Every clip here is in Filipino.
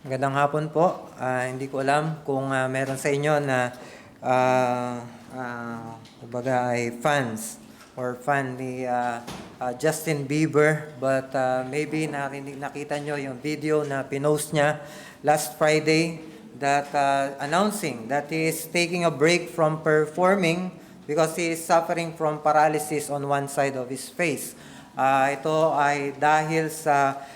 Magandang hapon po. Hindi ko alam kung meron sa inyo na kumbaga ay fans or fan ni Justin Bieber, but maybe nakita nyo yung video na pinost niya last Friday that announcing that he is taking a break from performing because he is suffering from paralysis on one side of his face. Ito ay dahil sa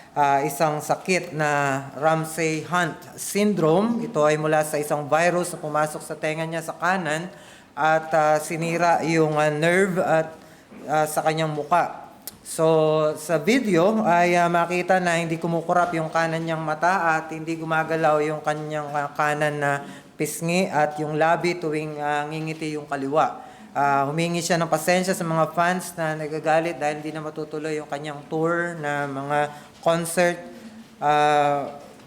isang sakit na Ramsay Hunt syndrome. Ito ay mula sa isang virus na pumasok sa tenga niya sa kanan at sinira yung nerve at sa kanyang muka. So sa video ay makita na hindi kumukurap yung kanan niyang mata at hindi gumagalaw yung kanyang kanan na pisngi at yung labi tuwing ngingiti yung kaliwa. Humingi siya ng pasensya sa mga fans na nagagalit dahil hindi na matutuloy yung kanyang tour na mga concert.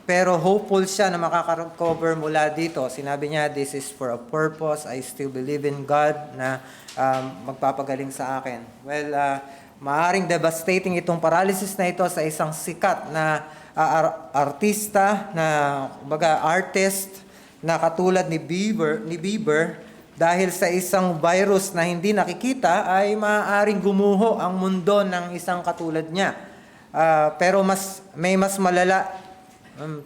Pero hopeful siya na makaka-recover mula dito. Sinabi niya, this is for a purpose. I still believe in God na magpapagaling sa akin. Well, maaring devastating itong paralysis na ito sa isang sikat na artista, na kumbaga artist na katulad ni Bieber, dahil sa isang virus na hindi nakikita ay maaaring gumuho ang mundo ng isang katulad niya. Pero may mas malala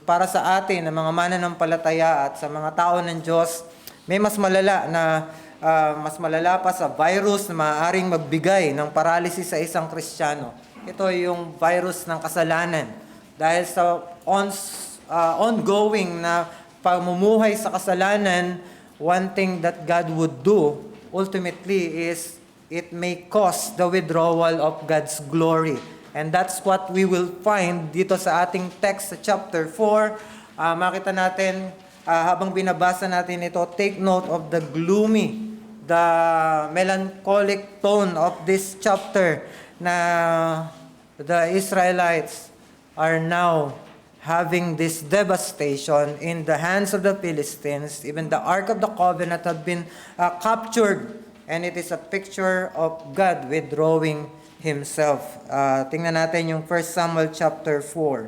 para sa atin na mga mananampalataya at sa mga tao ng Diyos, may mas malala pa sa virus na maaaring magbigay ng paralysis sa isang Kristiyano. Ito yung virus ng kasalanan. Dahil sa ongoing na pamumuhay sa kasalanan, one thing that God would do ultimately is it may cause the withdrawal of God's glory. And that's what we will find dito sa ating text sa chapter 4. Makita natin habang binabasa natin ito, take note of the gloomy, the melancholic tone of this chapter na the Israelites are now having this devastation in the hands of the Philistines. Even the Ark of the Covenant had been captured, and it is a picture of God withdrawing Himself. Tingnan natin yung 1 Samuel chapter 4.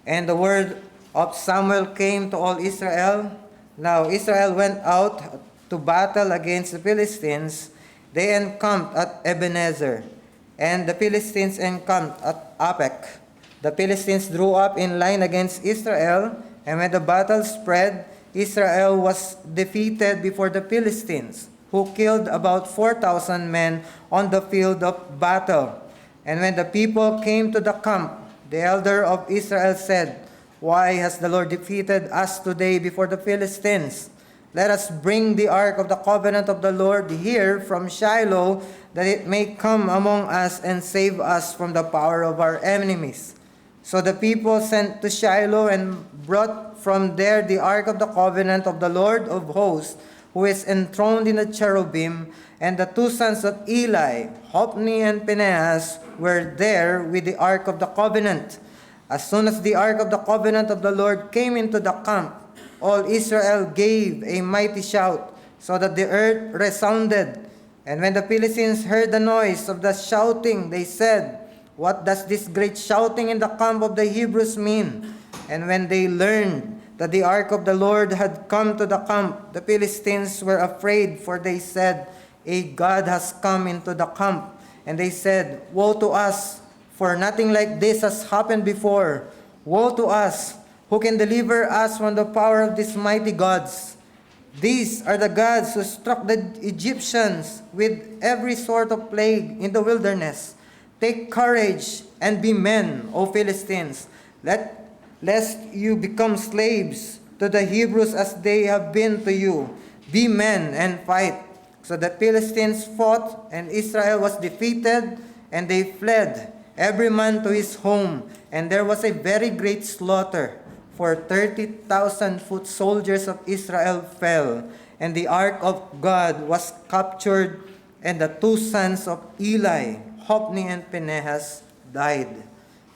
And the word of Samuel came to all Israel. Now Israel went out to battle against the Philistines. They encamped at Ebenezer, and the Philistines encamped at Aphek. The Philistines drew up in line against Israel, and when the battle spread, Israel was defeated before the Philistines, who killed about 4,000 men on the field of battle. And when the people came to the camp, the elder of Israel said, "Why has the Lord defeated us today before the Philistines? Let us bring the ark of the covenant of the Lord here from Shiloh, that it may come among us and save us from the power of our enemies." So the people sent to Shiloh and brought from there the ark of the covenant of the Lord of hosts, who is enthroned in the cherubim, and the two sons of Eli, Hophni and Phinehas, were there with the ark of the covenant. As soon as the ark of the covenant of the Lord came into the camp, all Israel gave a mighty shout, so that the earth resounded. And when the Philistines heard the noise of the shouting, they said, "What does this great shouting in the camp of the Hebrews mean?" And when they learned that the ark of the Lord had come to the camp, the Philistines were afraid, for they said, "A god has come into the camp." And they said, "Woe to us, for nothing like this has happened before. Woe to us, who can deliver us from the power of these mighty gods? These are the gods who struck the Egyptians with every sort of plague in the wilderness. Take courage and be men, O Philistines, lest you become slaves to the Hebrews as they have been to you. Be men and fight." So the Philistines fought, and Israel was defeated, and they fled, every man to his home. And there was a very great slaughter, for 30,000 foot soldiers of Israel fell, and the ark of God was captured, and the two sons of Eli, Hophni and Phinehas, died.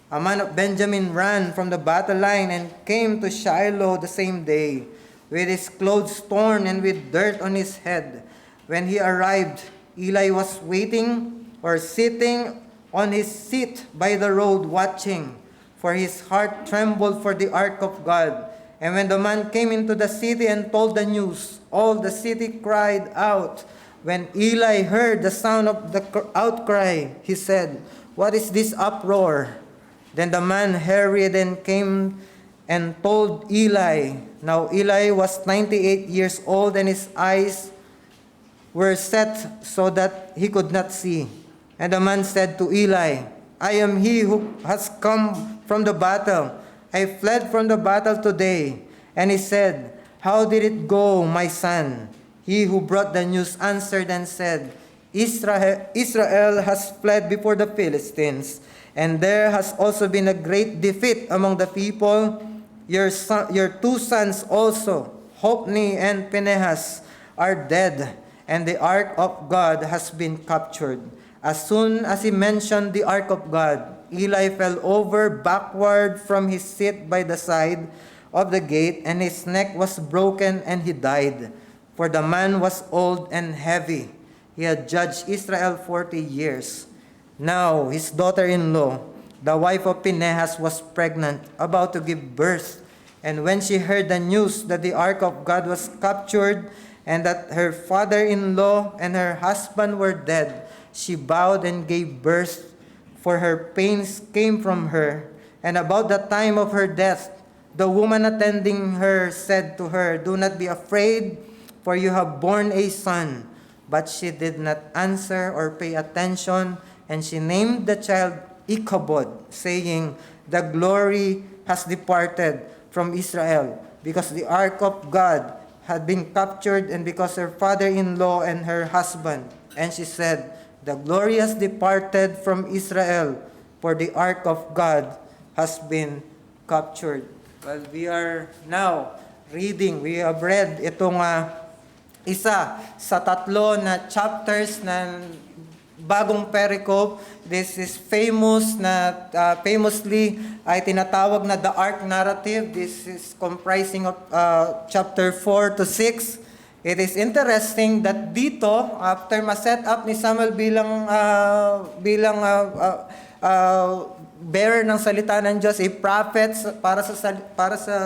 A man of Benjamin ran from the battle line and came to Shiloh the same day, with his clothes torn and with dirt on his head. When he arrived, Eli was sitting on his seat by the road watching. for his heart trembled for the ark of God. And when the man came into the city and told the news, all the city cried out. When Eli heard the sound of the outcry, he said, "What is this uproar?" Then the man hurried and came and told Eli. Now Eli was 98 years old, and his eyes were set so that he could not see. And the man said to Eli, "I am he who has come from the battle. I fled from the battle today." And he said, "How did it go, my son?" He who brought the news answered and said, Israel has fled before the Philistines, and there has also been a great defeat among the people. Your two sons also, Hophni and Phinehas, are dead, and the ark of God has been captured. As soon as he mentioned the ark of God, Eli fell over backward from his seat by the side of the gate, and his neck was broken, and he died. For the man was old and heavy. He had judged Israel 40 years. Now his daughter-in-law, the wife of Phinehas, was pregnant, about to give birth. And when she heard the news that the ark of God was captured, and that her father-in-law and her husband were dead, she bowed and gave birth, for her pains came from her. And about the time of her death, the woman attending her said to her, "Do not be afraid, for you have borne a son." But she did not answer or pay attention, and she named the child Ichabod, saying, "The glory has departed from Israel, because the ark of God had been captured, and because her father-in-law and her husband." And she said, "The glory has departed from Israel, for the ark of God has been captured." Well, we are now reading, we have read itong isa sa tatlo na chapters ng bagong pericope. This is famously ay tinatawag na the Ark narrative. This is comprising of chapter 4 to 6. It is interesting that dito, after ma-set up ni Samuel bilang bearer ng salita ng Diyos, a prophet para sa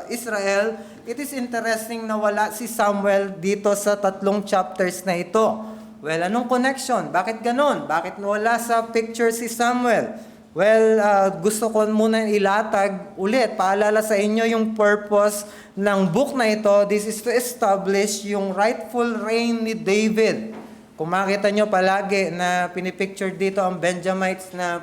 Israel, it is interesting na wala si Samuel dito sa tatlong chapters na ito. Well, anong connection? Bakit ganon? Bakit wala sa picture si Samuel? Well, gusto ko muna ilatag ulit, paalala sa inyo yung purpose ng book na ito. This is to establish yung rightful reign ni David. Kung makita nyo palagi na pinipicture dito ang Benjamites na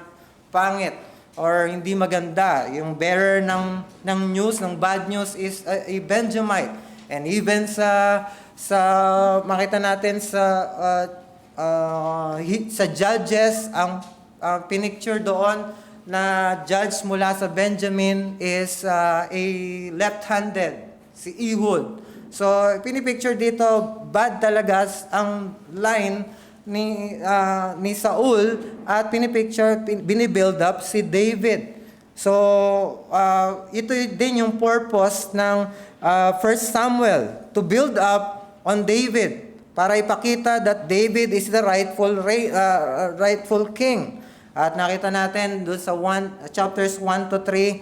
pangit or hindi maganda. Yung bearer ng news, ng bad news is a Benjamite. And even sa makita natin sa Judges, ang pinicture doon na judge mula sa Benjamin is a left-handed, si Ehud. So, pinipicture dito, bad talaga ang line ni Saul, at binibuild up si David. So, ito din yung purpose ng 1 Samuel, to build up on David, para ipakita that David is the rightful king. At nakita natin doon sa chapters 1 to 3,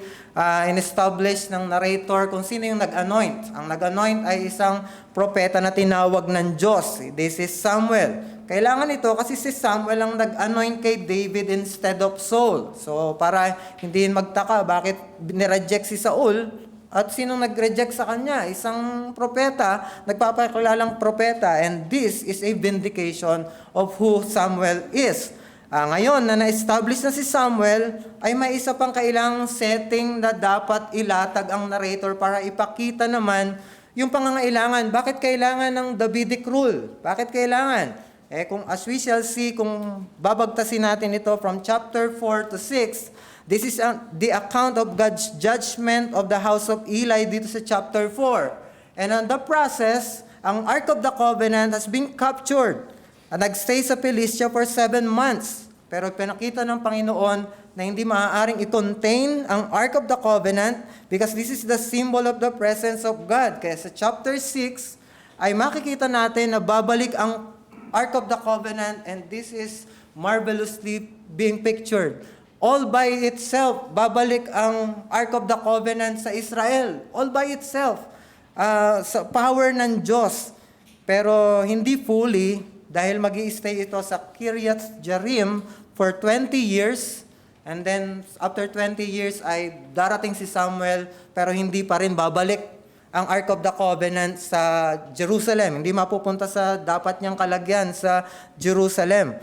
in-establish ng narrator kung sino yung nag-anoint. Ang nag-anoint ay isang propeta na tinawag ng Diyos. This is Samuel. Kailangan ito kasi si Samuel ang nag-anoint kay David instead of Saul. So para hindi magtaka bakit nireject si Saul, at sinong nag-reject sa kanya? Isang propeta, nagpapakilalang propeta, and this is a vindication of who Samuel is. Ngayon na na-establish na si Samuel, ay may isa pang kailangang setting na dapat ilatag ang narrator para ipakita naman yung pangangailangan. Bakit kailangan ng Davidic rule? Bakit kailangan? Kung as we shall see, kung babagtasin natin ito from chapter 4 to 6, this is the account of God's judgment of the house of Eli dito sa chapter 4. And on the process, ang Ark of the Covenant has been captured. Nagstay sa Philistia for 7 months. Pero pinakita ng Panginoon na hindi maaaring i-contain ang Ark of the Covenant because this is the symbol of the presence of God. Kaya sa chapter 6 ay makikita natin na babalik ang Ark of the Covenant, and this is marvelously being pictured. all by itself, babalik ang Ark of the Covenant sa Israel. All by itself. Sa power ng Diyos. Pero hindi fully, dahil mag-i-stay ito sa Kiryat Jearim for 20 years. And then, after 20 years ay darating si Samuel, pero hindi pa rin babalik ang Ark of the Covenant sa Jerusalem. Hindi mapupunta sa dapat niyang kalagyan sa Jerusalem.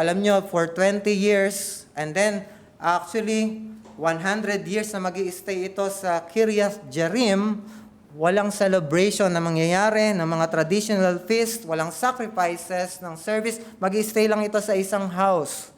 Alam nyo, for 20 years, and then, actually, 100 years na mag-i-stay ito sa Kiryat Jearim, walang celebration na mangyayari, ng mga traditional feast, walang sacrifices, ng service, mag-i-stay lang ito sa isang house.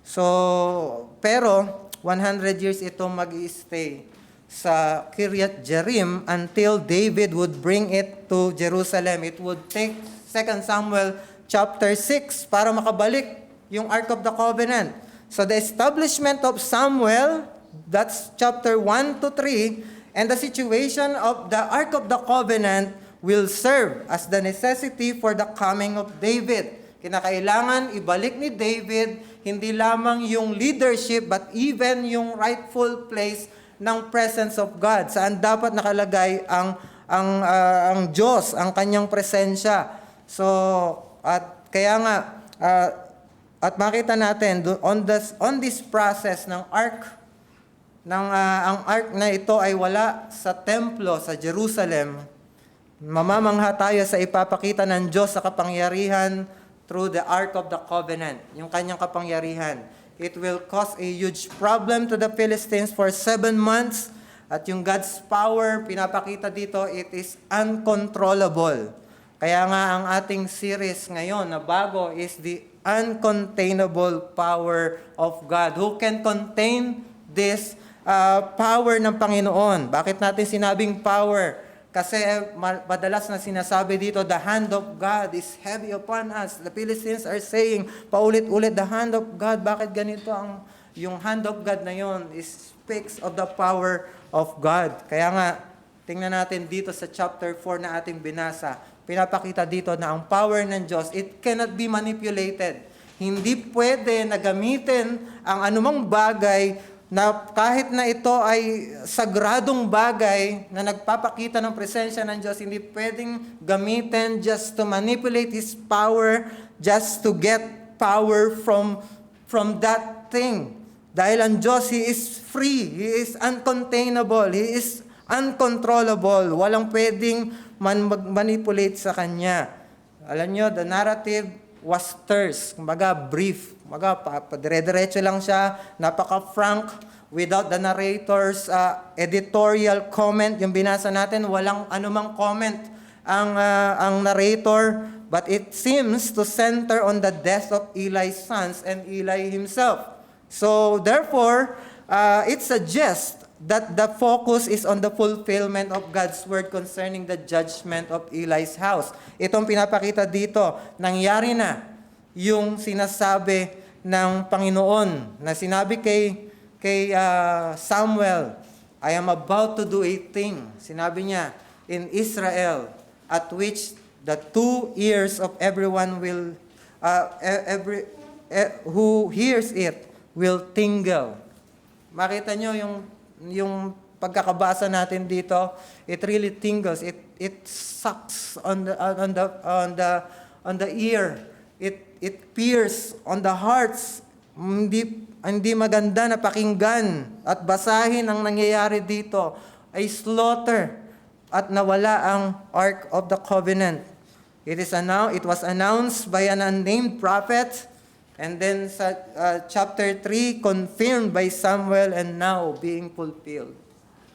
So, pero 100 years ito mag-i-stay sa Kiryat Jearim until David would bring it to Jerusalem. It would take 2 Samuel chapter 6 para makabalik yung Ark of the Covenant. So the establishment of Samuel, that's chapter 1 to 3, and the situation of the Ark of the Covenant will serve as the necessity for the coming of David. Kinakailangan ibalik ni David hindi lamang yung leadership but even yung rightful place ng presence of God. Saan dapat nakalagay ang Diyos, ang kanyang presensya. So at kaya nga at makita natin on this process ng ark ang ark na ito ay wala sa templo sa Jerusalem. Mamamangha tayo sa ipapakita ng Diyos sa kapangyarihan through the Ark of the Covenant, yung kanyang kapangyarihan. It will cause a huge problem to the Philistines for 7 months. At yung God's power, pinapakita dito, it is uncontrollable. Kaya nga ang ating series ngayon na bago is the uncontainable power of God. Who can contain this power ng Panginoon? Bakit natin sinabing power? Kasi madalas na sinasabi dito, the hand of God is heavy upon us. The Philistines are saying, paulit-ulit, the hand of God. Bakit ganito yung hand of God na yon speaks of the power of God. Kaya nga, tingnan natin dito sa chapter 4 na ating binasa, pinapakita dito na ang power ng Diyos, it cannot be manipulated. Hindi pwede na gamitin ang anumang bagay na kahit na ito ay sagradong bagay na nagpapakita ng presensya ng Diyos, hindi pwedeng gamitin just to manipulate His power, just to get power from that thing. Dahil ang Diyos, He is free, He is uncontainable, He is uncontrollable. Walang pwedeng manipulate sa Kanya. Alam nyo, the narrative was terse, kumbaga brief. Dire-diretso lang siya, napaka-frank, without the narrator's editorial comment. Yung binasa natin, walang anumang comment ang narrator, but it seems to center on the death of Eli's sons and Eli himself. So therefore, it suggests that the focus is on the fulfillment of God's word concerning the judgment of Eli's house. Itong pinapakita dito, nangyari na yung sinasabi ng Panginoon na sinabi kay Samuel, I am about to do a thing. Sinabi niya, in Israel, at which the 2 ears of everyone will, who hears it, will tingle. Makita nyo yung pagkakabasa natin dito, it really tingles. It sucks on the ear. It pierces on the hearts. Hindi maganda na pakinggan at basahin ang nangyayari dito. Ay slaughter at nawala ang Ark of the Covenant. It was announced by an unnamed prophet, and then sa chapter 3, confirmed by Samuel, and now being fulfilled.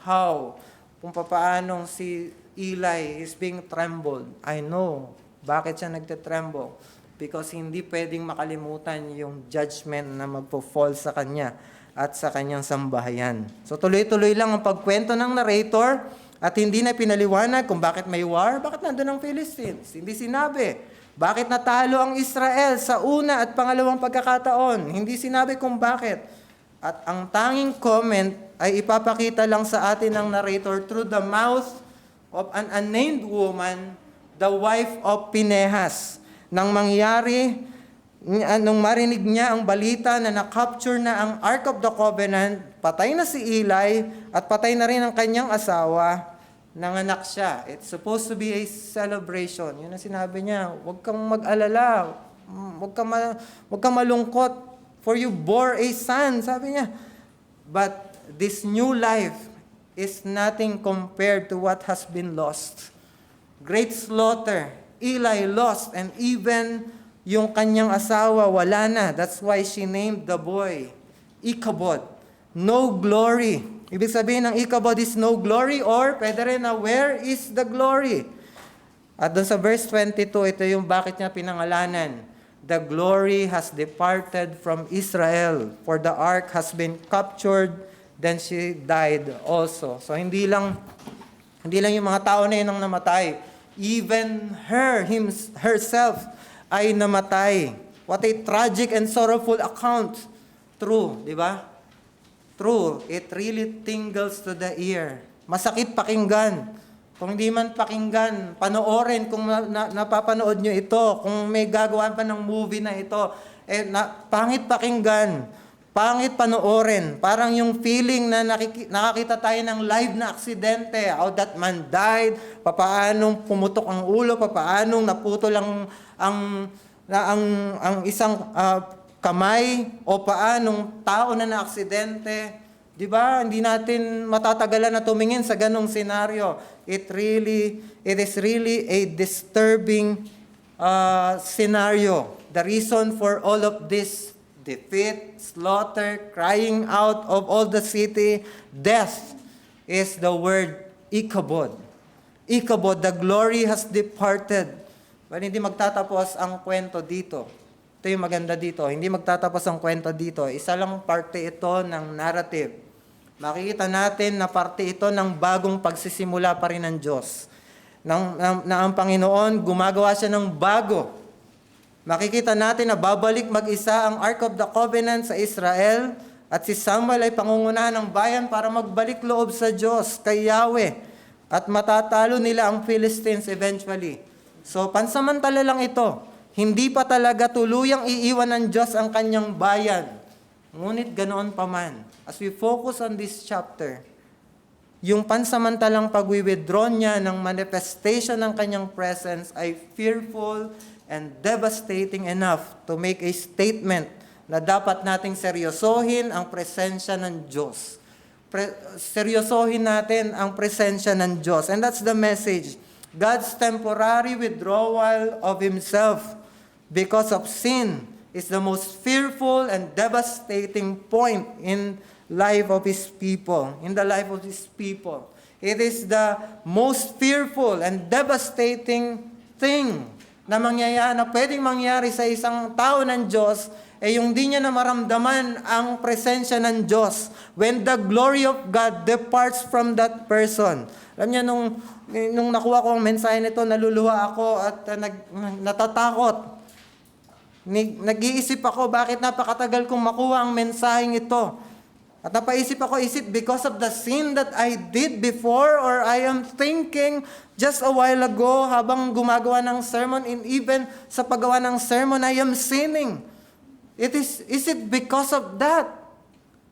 How? Kung papaanong si Eli is being trembled. I know. Bakit siya nagte-tremble? Because hindi pwedeng makalimutan yung judgment na magpo-fall sa kanya at sa kanyang sambahayan. So tuloy-tuloy lang ang pagkwento ng narrator at hindi na pinaliwanag kung bakit may war, bakit nandun ang Philistines. Hindi sinabi. Bakit natalo ang Israel sa una at pangalawang pagkakataon? Hindi sinabi kung bakit. At ang tanging comment ay ipapakita lang sa atin ng narrator through the mouth of an unnamed woman, the wife of Pinehas. Nang mangyari Nung marinig niya ang balita na na-capture na ang Ark of the Covenant, patay na si Eli at patay na rin ang kanyang asawa, nanganak siya. It's supposed to be a celebration. Yun ang sinabi niya, huwag kang mag-alala, huwag kang malungkot, for you bore a son, sabi niya. But this new life is nothing compared to what has been lost. Great slaughter, Eli lost, and even yung kanyang asawa, wala na. That's why she named the boy Ichabod. No glory. Ibig sabihin ng Ichabod is no glory, or pwede rin na where is the glory? At doon sa verse 22, ito yung bakit niya pinangalanan. The glory has departed from Israel, for the ark has been captured, then she died also. So hindi lang yung mga tao na yun ang namatay. Even herself ay namatay. What a tragic and sorrowful account. True, di ba? True, it really tingles to the ear. Masakit pakinggan. Kung hindi man pakinggan, panoorin kung napapanood nyo ito. Kung may gagawa pa ng movie na ito, pangit pakinggan. Pangit panoorin. Parang yung feeling na nakakita tayo ng live na aksidente. How that man died, papaanong pumutok ang ulo, papaanong naputol ang isang kamay, o paanong tao na aksidente. Di ba? Hindi natin matatagalan na tumingin sa ganong senaryo. It is really a disturbing scenario. The reason for all of this defeat, slaughter, crying out of all the city, death, is the word Ichabod. Ichabod, the glory has departed. But hindi magtatapos ang kwento dito. Ito yung maganda dito. Hindi magtatapos ang kwento dito. Isa lang parte ito ng narrative. Makikita natin na parte ito ng bagong pagsisimula pa rin ng Diyos. Na ang Panginoon, gumagawa siya ng bago. Makikita natin na babalik mag-isa ang Ark of the Covenant sa Israel, at si Samuel ay pangungunahan ng bayan para magbalik loob sa Diyos, kay Yahweh, at matatalo nila ang Philistines eventually. So, pansamantala lang ito. Hindi pa talaga tuluyang iiwan ng Diyos ang kanyang bayan. Ngunit ganoon pa man, as we focus on this chapter, yung pansamantalang pag-withdraw niya ng manifestation ng kanyang presence ay fearful and devastating enough to make a statement na dapat nating seryosohin ang presensya ng Diyos. Seryosohin natin ang presensya ng Diyos. And that's the message. God's temporary withdrawal of Himself because of sin is the most fearful and devastating point in life of His people, in the life of His people. It is the most fearful and devastating thing na pwedeng mangyari sa isang tao ng Diyos, yung di niya na maramdaman ang presensya ng Diyos when the glory of God departs from that person. Alam niya, nung nakuha ko ang mensahe nito, naluluha ako at natatakot. Nag-iisip ako, bakit napakatagal kong makuha ang mensaheng ito? At napaisip ako, is it because of the sin that I did before, or I am thinking just a while ago habang gumagawa ng sermon, and even sa paggawa ng sermon, I am sinning. Is it because of that?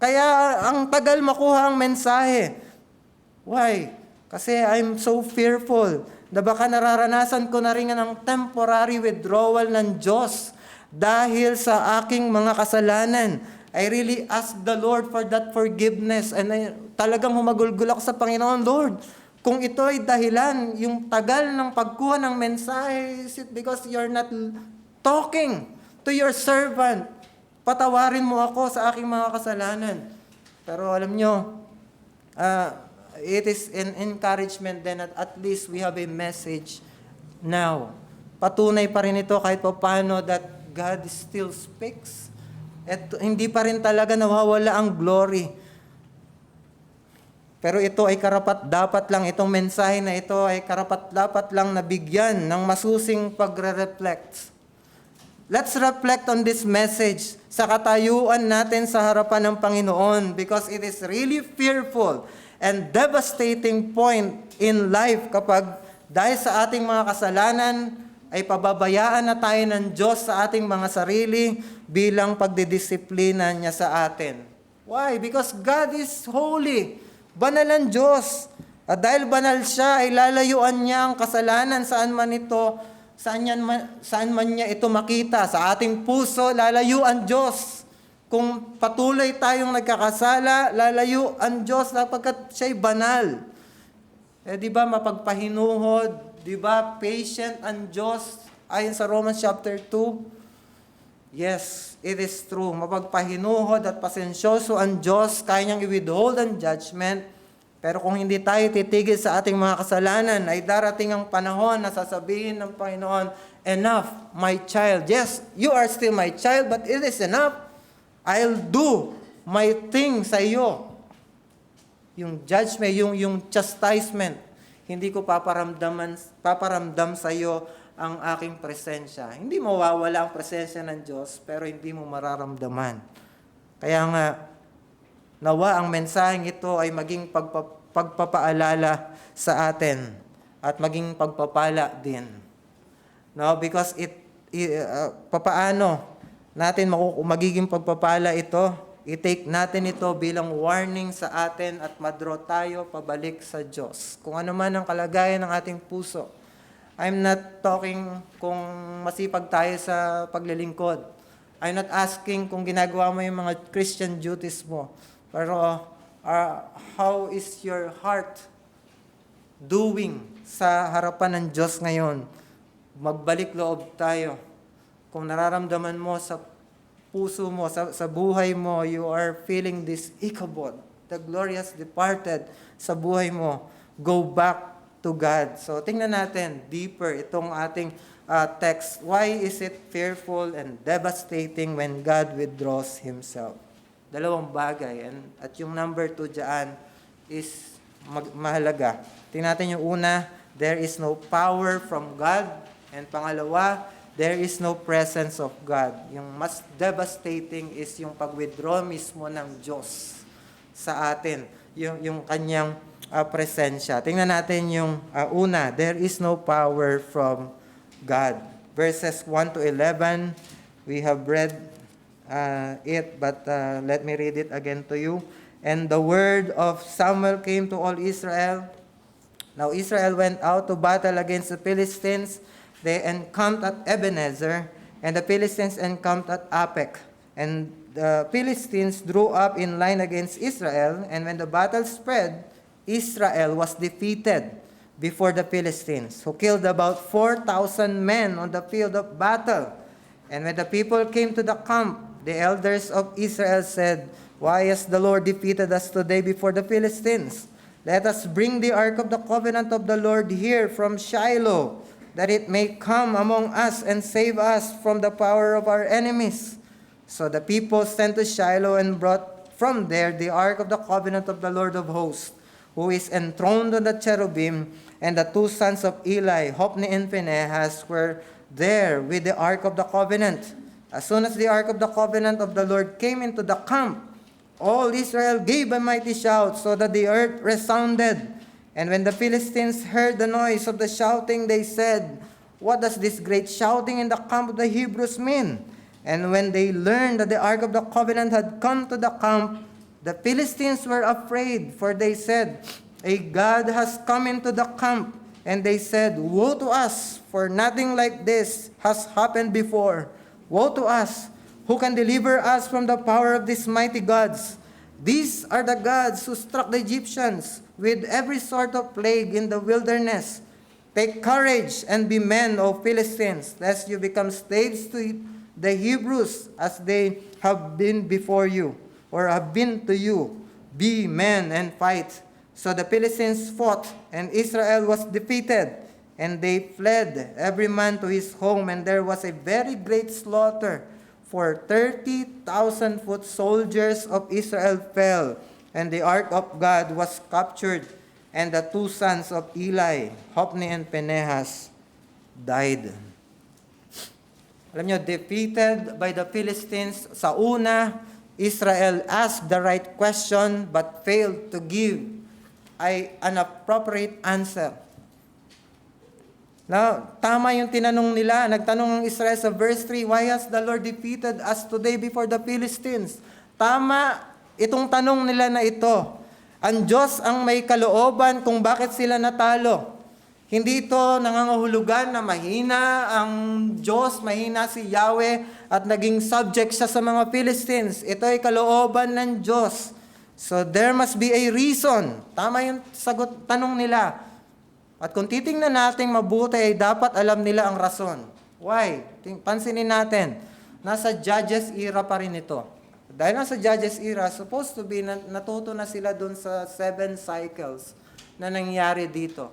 Kaya ang tagal makuha ang mensahe. Why? Kasi I'm so fearful na baka nararanasan ko na rin ang temporary withdrawal ng Diyos dahil sa aking mga kasalanan. I really ask the Lord for that forgiveness, and talagang humagulgul ako sa Panginoon, Lord, kung ito ay dahilan, yung tagal ng pagkuha ng mensahe, is it because you're not talking to your servant? Patawarin mo ako sa aking mga kasalanan. Pero alam nyo, it is an encouragement then at least we have a message now. Patunay pa rin ito kahit pa paano that God still speaks. At hindi pa rin talaga nawawala ang glory. Pero ito ay karapat-dapat lang, itong mensahe na ito ay karapat-dapat lang nabigyan ng masusing pagre-reflect. Let's reflect on this message sa katayuan natin sa harapan ng Panginoon, because it is really fearful and devastating point in life kapag dahil sa ating mga kasalanan, ay pababayaan na tayo ng Diyos sa ating mga sarili bilang pagdidisiplina niya sa atin. Why? Because God is holy. Banal ang Diyos. At dahil banal siya, ay lalayuan niya ang kasalanan saan man niya ito makita. Sa ating puso, lalayo ang Diyos. Kung patuloy tayong nagkakasala, lalayo ang Diyos sapagkat siya'y banal. Di ba mapagpahinuhod? Di ba patient ang Diyos? Ayon sa Romans chapter 2. Yes, it is true. Mapagpahinuhod at pasensyoso ang Diyos, kaya niyang i-withhold ang judgment. Pero kung hindi tayo titigil sa ating mga kasalanan, ay darating ang panahon na sasabihin ng Panginoon, enough, my child. Yes, you are still my child, but it is enough. I'll do my thing sa iyo. Yung judgment, yung chastisement, hindi ko paparamdam sa iyo ang aking presensya. Hindi mawawala ang presensya ng Diyos, pero hindi mo mararamdaman. Kaya nga, nawa ang mensaheng ito ay maging pagpapaalala sa atin at maging pagpapala din. No, because papaano natin magiging pagpapala ito? I-take natin ito bilang warning sa atin at madraw tayo pabalik sa Diyos. Kung ano man ang kalagayan ng ating puso. I'm not talking kung masipag tayo sa paglilingkod. I'm not asking kung ginagawa mo yung mga Christian duties mo. Pero how is your heart doing sa harapan ng Diyos ngayon? Magbalik loob tayo. Kung nararamdaman mo sa puso mo, sa buhay mo, you are feeling this Ichabod, the glorious departed sa buhay mo, go back to God. So, tingnan natin deeper itong ating text. Why is it fearful and devastating when God withdraws Himself? Dalawang bagay. At yung number 2 dyan is mahalaga. Tingnan natin yung una, there is no power from God. And pangalawa, there is no presence of God. Yung mas devastating is yung pag-withdraw mismo ng Diyos sa atin. Yung kanyang presensya. Tingnan natin yung una. There is no power from God. Verses 1 to 11, we have read it, but let me read it again to you. And the word of Samuel came to all Israel. Now Israel went out to battle against the Philistines. They encamped at Ebenezer, and the Philistines encamped at Apec. And the Philistines drew up in line against Israel, and when the battle spread, Israel was defeated before the Philistines, who killed about 4,000 men on the field of battle. And when the people came to the camp, the elders of Israel said, "Why has the Lord defeated us today before the Philistines? Let us bring the ark of the covenant of the Lord here from Shiloh, that it may come among us and save us from the power of our enemies." So the people sent to Shiloh and brought from there the ark of the covenant of the Lord of hosts, who is enthroned on the cherubim, and the 2 sons of Eli, Hophni and Phinehas, were there with the ark of the covenant. As soon as the ark of the covenant of the Lord came into the camp, all Israel gave a mighty shout, so that the earth resounded. And when the Philistines heard the noise of the shouting, they said, "What does this great shouting in the camp of the Hebrews mean?" And when they learned that the ark of the covenant had come to the camp, the Philistines were afraid, for they said, "A god has come into the camp." And they said, "Woe to us, for nothing like this has happened before. Woe to us! Who can deliver us from the power of these mighty gods? These are the gods who struck the Egyptians with every sort of plague in the wilderness. Take courage and be men, O Philistines, lest you become slaves to the Hebrews as they have been before you, or have been to you. Be men and fight." So the Philistines fought, and Israel was defeated, and they fled, every man to his home, and there was a very great slaughter. For 30,000 foot soldiers of Israel fell, and the ark of God was captured, and the 2 sons of Eli, Hophni and Phinehas, died. Alam nyo, defeated by the Philistines, sa una, Israel asked the right question but failed to give an appropriate answer. Na, tama yung tinanong nila. Nagtanong ang Israel sa verse 3, why has the Lord defeated us today before the Philistines? Tama itong tanong nila na ito. Ang Diyos ang may kalooban kung bakit sila natalo. Hindi ito nangangahulugan na mahina ang Diyos, mahina si Yahweh at naging subject siya sa mga Philistines. Ito ay kalooban ng Diyos. So there must be a reason. Tama yung tanong nila. At kung titingnan natin mabuti ay dapat alam nila ang rason. Why? Pansinin natin, nasa Judges era pa rin ito. Dahil nasa Judges era, supposed to be natuto na sila dun sa 7 cycles na nangyari dito.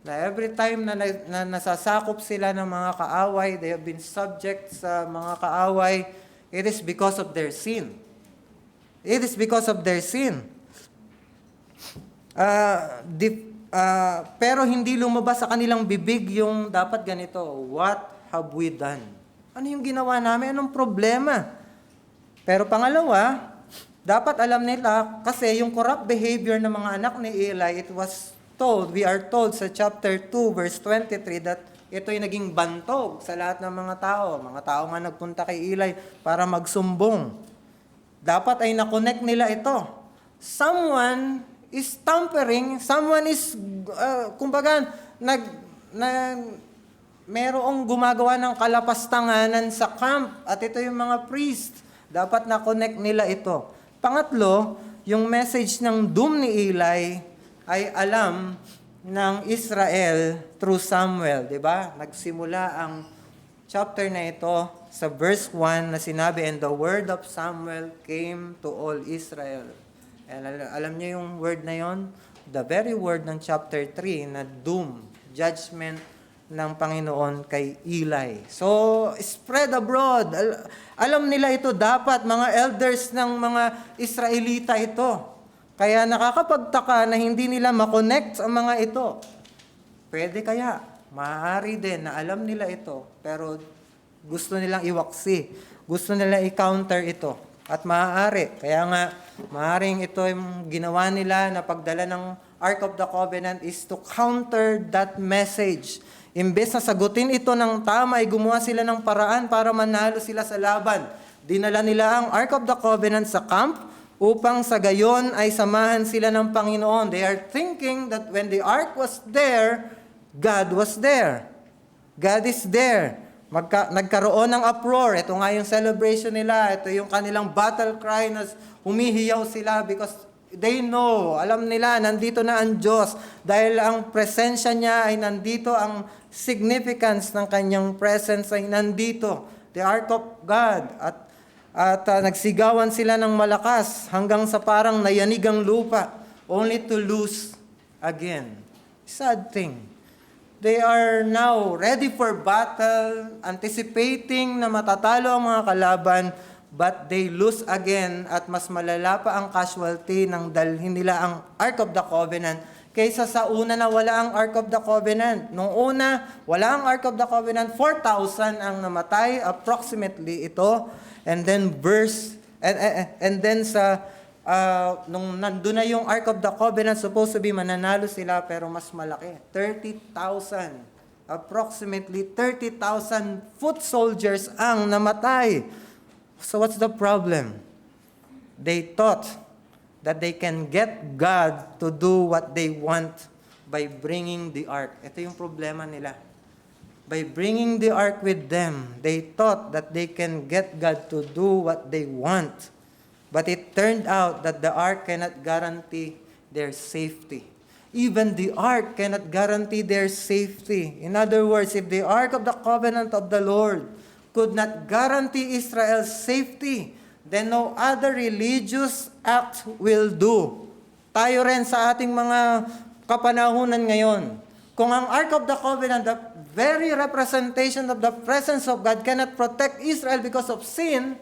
Na every time na nasasakop sila ng mga kaaway, they have been subject sa mga kaaway, it is because of their sin. It is because of their sin. Pero hindi lumabas sa kanilang bibig yung dapat ganito, what have we done? Ano yung ginawa namin? Anong problema? Pero pangalawa, dapat alam nila kasi yung corrupt behavior ng mga anak ni Eli, we are told sa chapter 2 verse 23 that ito'y naging bantog sa lahat ng mga tao. Mga tao nga nagpunta kay Eli para magsumbong. Dapat ay na-connect nila ito. Someone is tampering, someone is, merong gumagawa ng kalapastanganan sa camp at ito yung mga priest. Dapat na-connect nila ito. Pangatlo, yung message ng doom ni Eli ay alam ng Israel through Samuel, di ba? Nagsimula ang chapter na ito sa verse 1 na sinabi, and the word of Samuel came to all Israel. And alam niyo yung word na yon? The very word ng chapter 3 na doom, judgment ng Panginoon kay Eli. So, spread abroad. Alam nila ito dapat, mga elders ng mga Israelita ito. Kaya nakakapagtaka na hindi nila makonect ang mga ito. Pwede kaya, maaari din na alam nila ito, pero gusto nilang iwaksi. Gusto nilang i-counter ito. At maaari. Kaya nga, maaaring ito yung ginawa nila na pagdala ng Ark of the Covenant is to counter that message. Imbes na sagutin ito ng tama, ay gumawa sila ng paraan para manalo sila sa laban. Dinala nila ang Ark of the Covenant sa camp, upang sa gayon ay samahan sila ng Panginoon. They are thinking that when the ark was there, God was there. God is there. Nagkaroon ng uproar. Ito nga yung celebration nila. Ito yung kanilang battle cry na humihiyaw sila because they know, alam nila, nandito na ang Diyos. Dahil ang presensya niya ay nandito, ang significance ng kanyang presence ay nandito. The ark of God. At nagsigawan sila ng malakas hanggang sa parang nayanig ang lupa, only to lose again. Sad thing. They are now ready for battle, anticipating na matatalo ang mga kalaban, but they lose again at mas malala pa ang casualty ng dalhin nila ang Ark of the Covenant kaysa sa una na wala ang Ark of the Covenant. Nung una, wala ang Ark of the Covenant, 4,000 ang namatay, approximately ito. And then nung nandun na yung Ark of the Covenant, supposed to be mananalo sila, pero mas malaki. 30,000. Approximately 30,000 foot soldiers ang namatay. So what's the problem? They thought that they can get God to do what they want by bringing the ark. Ito yung problema nila. By bringing the ark with them, they thought that they can get God to do what they want. But it turned out that the ark cannot guarantee their safety. Even the ark cannot guarantee their safety. In other words, if the ark of the covenant of the Lord could not guarantee Israel's safety, then no other religious act will do. Tayo rin sa ating mga kapanahunan ngayon. Kung ang Ark of the Covenant, the very representation of the presence of God, cannot protect Israel because of sin,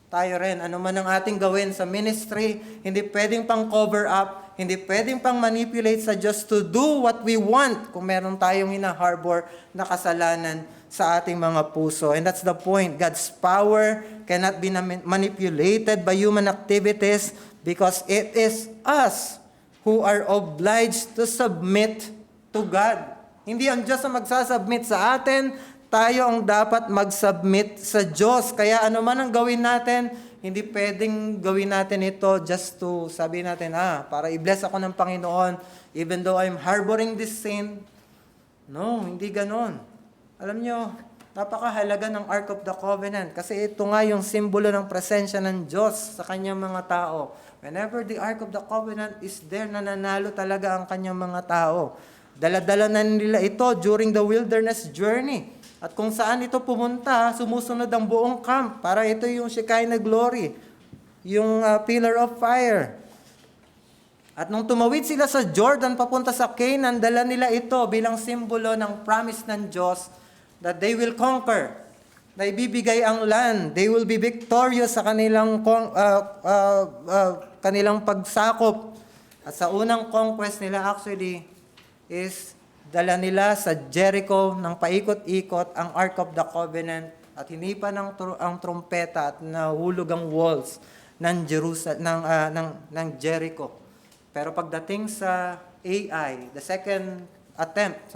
tayo rin, ano man ang ating gawin sa ministry, hindi pwedeng pang cover up, hindi pwedeng pang manipulate sa Diyos to do what we want kung meron tayong hina-harbor na kasalanan sa ating mga puso. And that's the point. God's power cannot be manipulated by human activities because it is us who are obliged to submit to God. Hindi ang Diyos ang magsasubmit sa atin, tayo ang dapat mag-submit sa Diyos. Kaya ano man ang gawin natin, hindi pwedeng gawin natin ito just to sabi natin, para i-bless ako ng Panginoon, even though I'm harboring this sin. No, hindi ganon. Alam nyo, napakahalaga ng Ark of the Covenant kasi ito nga yung simbolo ng presensya ng Diyos sa kanyang mga tao. Whenever the Ark of the Covenant is there, nananalo talaga ang kanyang mga tao. Dala-dala na nila ito during the wilderness journey. At kung saan ito pumunta, sumusunod ang buong camp para ito yung Shekinah glory, yung pillar of fire. At nung tumawid sila sa Jordan papunta sa Canaan, dala nila ito bilang simbolo ng promise ng Diyos that they will conquer. Na ibibigay ang land. They will be victorious sa kanilang pagsakop. At sa unang conquest nila actually is dala nila sa Jericho ng paikot-ikot ang Ark of the Covenant at hinipa ang trompeta at nahulog ang walls ng ng Jericho. Pero pagdating sa Ai, the second attempt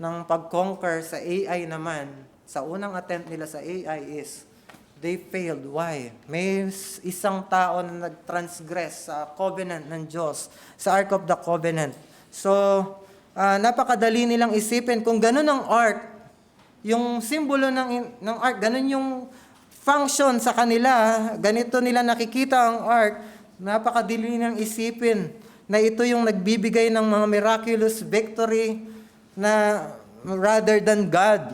ng pag-conquer sa Ai naman, sa unang attempt nila sa Ai is they failed. Why? May isang tao na nag-transgress sa covenant ng Diyos, sa Ark of the Covenant. So, napakadali nilang isipin kung ganun ang ark, yung simbolo ng ark, ganun yung function sa kanila, ganito nila nakikita ang ark, napakadali nilang isipin na ito yung nagbibigay ng mga miraculous victory na rather than God.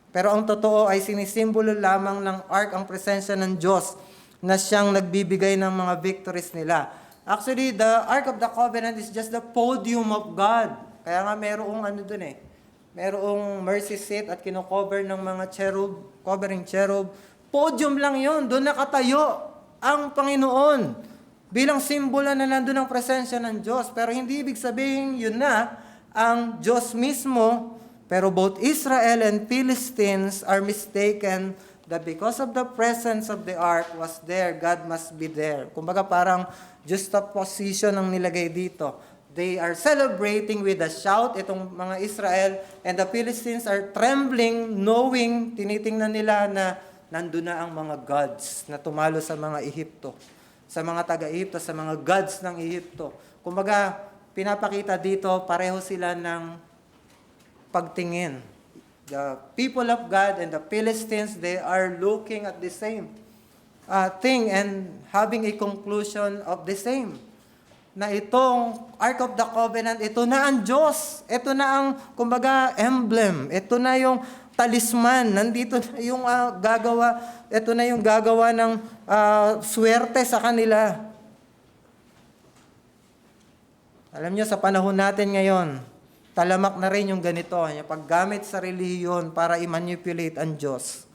Pero ang totoo ay sinisimbolo lamang ng ark ang presensya ng Diyos na siyang nagbibigay ng mga victories nila. Actually, the Ark of the Covenant is just the podium of God. Kaya nga merong merong mercy seat at kino-cover ng mga cherub, covering cherub. Podium lang yon, doon nakatayo ang Panginoon bilang simbolo na nandun ang presensya ng Diyos. Pero hindi ibig sabihin yun na ang Diyos mismo, pero both Israel and Philistines are mistaken that because of the presence of the ark was there, God must be there. Kumbaga parang juxtaposition ang nilagay dito. They are celebrating with a shout, itong mga Israel, and the Philistines are trembling, knowing, tinitingnan nila na nandun na ang mga gods na tumalo sa mga Ehipto, sa mga taga-Ehipto, sa mga gods ng Ehipto. Kumbaga, pinapakita dito, pareho sila ng pagtingin. The people of God and the Philistines, they are looking at the same thing and having a conclusion of the same. Na itong Ark of the Covenant, ito na ang Diyos. Ito na ang, kumbaga, emblem. Ito na yung talisman. Nandito na yung gagawa. Ito na yung gagawa ng swerte sa kanila. Alam nyo, sa panahon natin ngayon, talamak na rin yung ganito. Yung paggamit sa relihiyon para i-manipulate ang Diyos.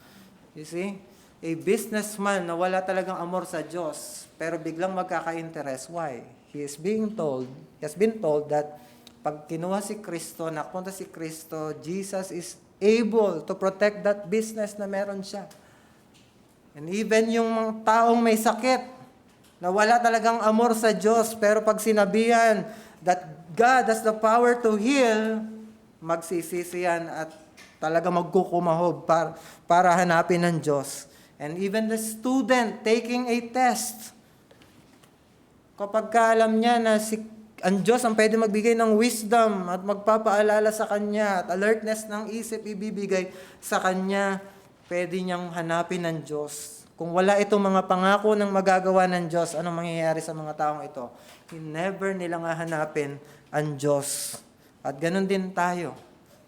You see? A businessman na wala talagang amor sa Diyos, pero biglang magkaka-interest. Why? He has been told that pag kinuha si Kristo, napunta si Kristo, Jesus is able to protect that business na meron siya. And even yung mga taong may sakit, na wala talagang amor sa Diyos, pero pag sinabihan that God has the power to heal, magsisisi yan at talaga magkukumahog para hanapin ng Diyos. And even the student taking a test, kapag alam niya na ang Diyos ang pwede magbigay ng wisdom at magpapaalala sa kanya at alertness ng isip ibibigay sa kanya, pwede niyang hanapin ng Diyos. Kung wala itong mga pangako ng magagawa ng Diyos, anong mangyayari sa mga taong ito? Never nilang hahanapin ang Diyos. At ganun din tayo.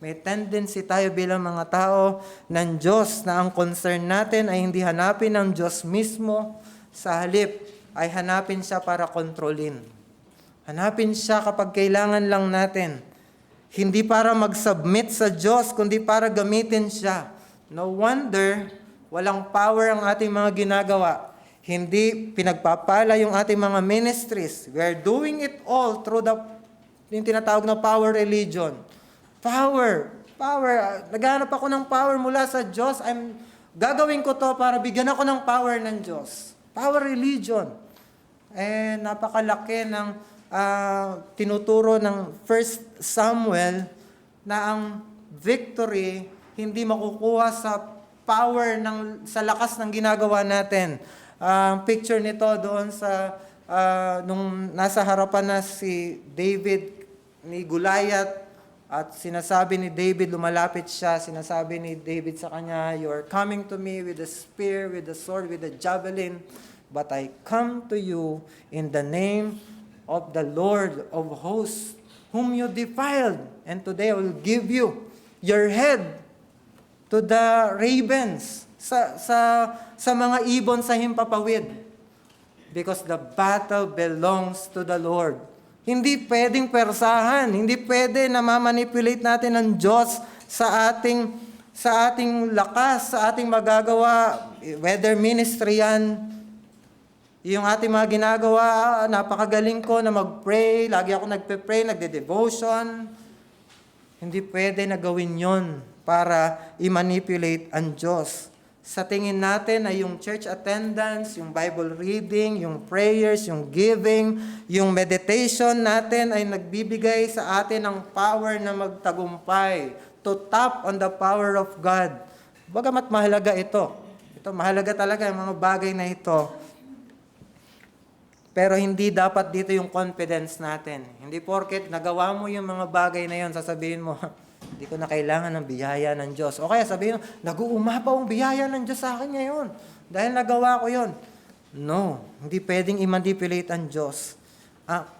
May tendency tayo bilang mga tao ng Diyos na ang concern natin ay hindi hanapin ang Diyos mismo, sa halip ay hanapin siya para kontrolin. Hanapin siya kapag kailangan lang natin. Hindi para mag-submit sa Diyos, kundi para gamitin siya. No wonder, walang power ang ating mga ginagawa. Hindi pinagpapala yung ating mga ministries. We are doing it all through yung tinatawag na power religion. Power. Naghanap ako ng power mula sa Diyos. Gagawin ko to para bigyan ako ng power ng Diyos. Power religion. Napakalaki ng tinuturo ng 1 Samuel na ang victory hindi makukuha sa power sa lakas ng ginagawa natin. Picture nito doon sa nung nasa harapan na si David ni Goliath at sinasabi ni David, lumalapit siya, sinasabi ni David sa kanya, "You are coming to me with a spear, with a sword, with a javelin, but I come to you in the name of the Lord of hosts, whom you defiled, and today I will give you your head to the ravens," sa mga ibon sa himpapawid. Because the battle belongs to the Lord. Hindi pwedeng persahan, hindi pwede na mamanipulate natin ng Diyos sa ating lakas, sa ating magagawa, whether ministry yan, yung ating mga ginagawa, napakagaling ko na mag-pray, lagi ako nagpe-pray, nagde-devotion. Hindi pwede na gawin yon para i-manipulate ang Diyos. Sa tingin natin ay yung church attendance, yung Bible reading, yung prayers, yung giving, yung meditation natin ay nagbibigay sa atin ng power na magtagumpay, to tap on the power of God. Bagamat mahalaga ito. Ito, mahalaga talaga yung mga bagay na ito. Pero hindi dapat dito yung confidence natin. Hindi porket nagawa mo yung mga bagay na yon, sasabihin mo, hindi ko na kailangan ng biyaya ng Diyos. O kaya sabihin mo, nag-uumapaw ang biyaya ng Diyos sa akin ngayon dahil nagawa ko yon. No, hindi pwedeng i-manipulate ang Diyos.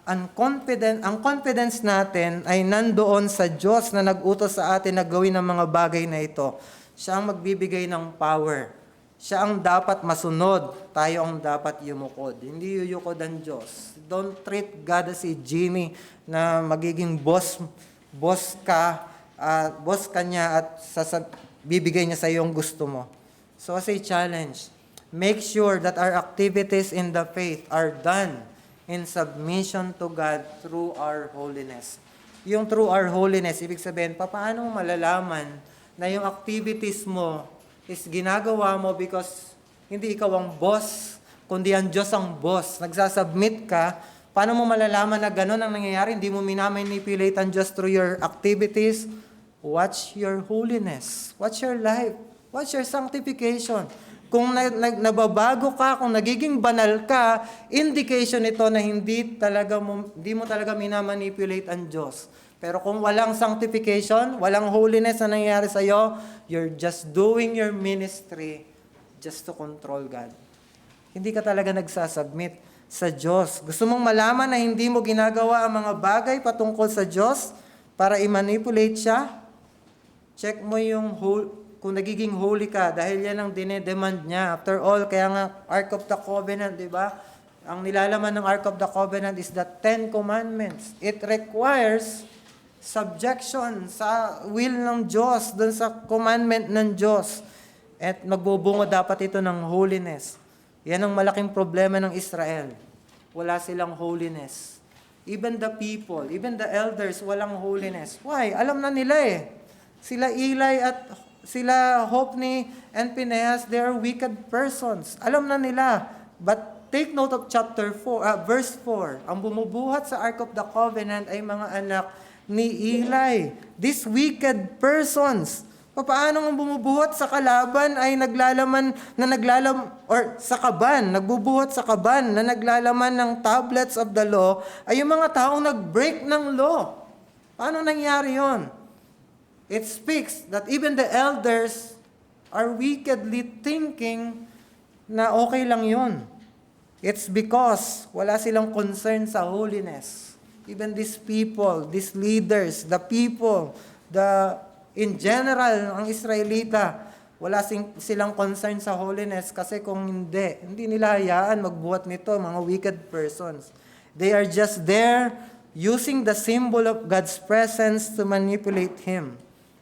Ang confidence natin ay nandoon sa Diyos na nag-utos sa atin na gawin ang mga bagay na ito. Siya ang magbibigay ng power. Siya ang dapat masunod, tayo ang dapat yumukod. Hindi yuyukod ang Diyos. Don't treat God as a genie na magiging boss ka niya at bibigay niya sa iyo ang gusto mo. So as a challenge, make sure that our activities in the faith are done in submission to God through our holiness. Yung through our holiness, ibig sabihin, paano mo malalaman na yung activities mo is ginagawa mo because hindi ikaw ang boss, kundi ang Diyos ang boss. Nagsasubmit ka, paano mo malalaman na gano'n ang nangyayari? Hindi mo minamanipulate ang Diyos through your activities. Watch your holiness. Watch your life. Watch your sanctification. Kung nababago ka, kung nagiging banal ka, indication ito na hindi mo talaga minamanipulate ang Diyos. Pero kung walang sanctification, walang holiness na nangyayari sa iyo, you're just doing your ministry just to control God. Hindi ka talaga nagsasubmit sa Diyos. Gusto mong malaman na hindi mo ginagawa ang mga bagay patungkol sa Diyos para i-manipulate siya? Check mo kung nagiging holy ka, dahil yan ang dinedemand niya. After all, kaya nga Ark of the Covenant, di ba? Ang nilalaman ng Ark of the Covenant is the 10 Commandments. It requires subjection sa will ng Diyos, dun sa commandment ng Diyos. At magbubungo dapat ito ng holiness. Yan ang malaking problema ng Israel. Wala silang holiness. Even the people, even the elders, walang holiness. Why? Alam na nila eh. Sila Eli at sila Hophni and Phinehas, they are wicked persons. Alam na nila. But take note of verse 4. Ang bumubuhat sa Ark of the Covenant ay mga anak ni Eli. These wicked persons. Paano ang bumubuhat sa kalaban ay nagbubuhat sa kaban na naglalaman ng tablets of the law ay yung mga taong nag-break ng law. Paano nangyari yon? It speaks that even the elders are wickedly thinking na okay lang yon. It's because wala silang concern sa holiness. Even these people, these leaders, the people, in general, ang Israelita, wala silang concern sa holiness kasi kung hindi nila hayaan magbuhat nito, mga wicked persons. They are just there using the symbol of God's presence to manipulate Him.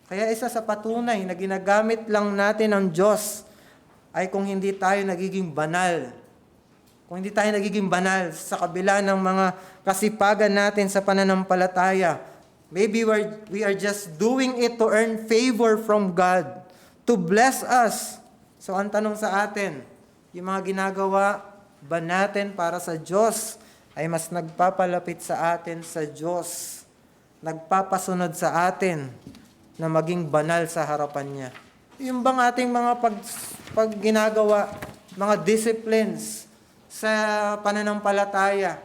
Kaya isa sa patunay na ginagamit lang natin ng Diyos ay kung hindi tayo nagiging banal. Kung hindi tayo nagiging banal sa kabila ng mga kasipagan natin sa pananampalataya. Maybe we are just doing it to earn favor from God, to bless us. So ang tanong sa atin, yung mga ginagawa ba natin para sa Diyos ay mas nagpapalapit sa atin sa Diyos? nagpapasunod sa atin na maging banal sa harapan niya? Yung bang ating mga pag ginagawa, mga disciplines sa pananampalataya,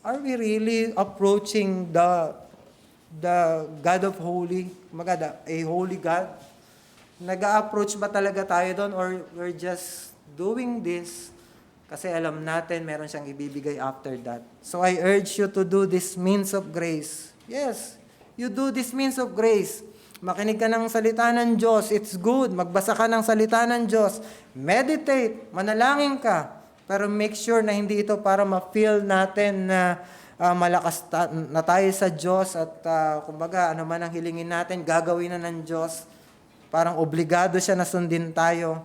are we really approaching the God of holy, a holy God? Nag-a-approach ba talaga tayo doon, or we're just doing this kasi alam natin meron siyang ibibigay after that? So I urge you to do this means of grace. Yes, you do this means of grace. Makinig ka ng salita ng Diyos, it's good. Magbasa ka ng salita ng Diyos. Meditate, manalangin ka. Pero make sure na hindi ito para ma-feel natin na malakas na tayo sa Diyos at kumbaga ano man ang hilingin natin, gagawin na ng Diyos. Parang obligado siya na sundin tayo.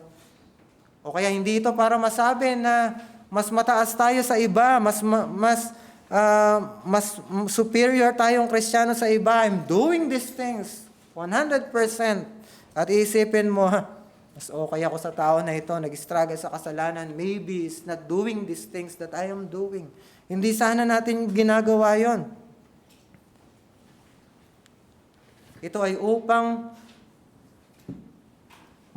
O kaya hindi ito para masabi na mas mataas tayo sa iba, mas superior tayong Kristiyano sa iba. I'm doing these things 100%. At iisipin mo, mas okay ako sa tao na ito, nag-struggle sa kasalanan, maybe is not doing these things that I am doing. Hindi sana natin ginagawa yon. Ito ay upang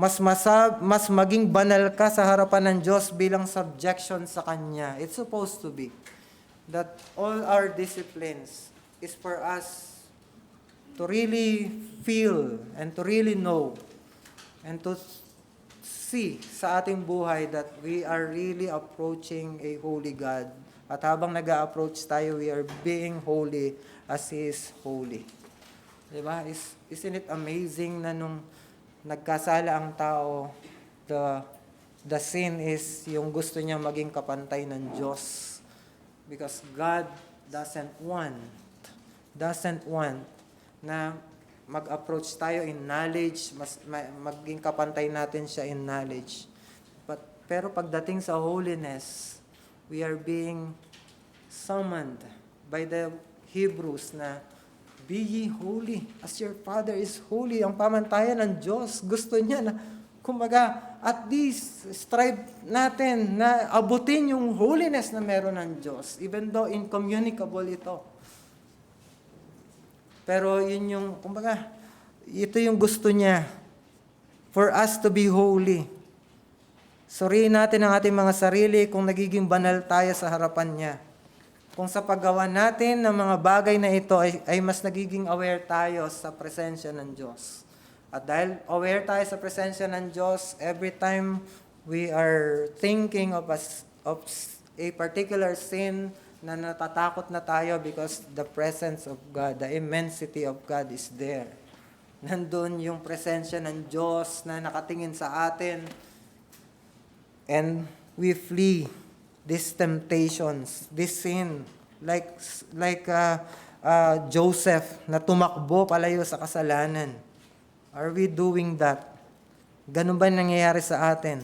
mas maging banal ka sa harapan ng Diyos bilang subjection sa Kanya. It's supposed to be that all our disciplines is for us to really feel and to really know and to see sa ating buhay that we are really approaching a holy God. At habang nag-a-approach tayo, we are being holy as He is holy. Diba? Isn't it amazing na nung nagkasala ang tao, the sin is yung gusto niya maging kapantay ng Diyos. Because God doesn't want na mag-approach tayo in knowledge, maging kapantay natin siya in knowledge. Pero pagdating sa holiness, we are being summoned by the Hebrews na be ye holy as your Father is holy. Ang pamantayan ng Diyos, gusto niya na, kumbaga, at least strive natin na abutin yung holiness na meron ng Diyos, even though incommunicable ito. Pero yun yung, kumbaga, ito yung gusto niya, for us to be holy. Suriin natin ang ating mga sarili kung nagiging banal tayo sa harapan niya. Kung sa paggawa natin ng mga bagay na ito ay mas nagiging aware tayo sa presensya ng Diyos. At dahil aware tayo sa presensya ng Diyos, every time we are thinking of a particular sin na natatakot na tayo because the presence of God, the immensity of God is there. Nandun yung presensya ng Diyos na nakatingin sa atin. And we flee these temptations, this sin, like Joseph na tumakbo palayo sa kasalanan. Are we doing that? Ganun ba nangyayari sa atin?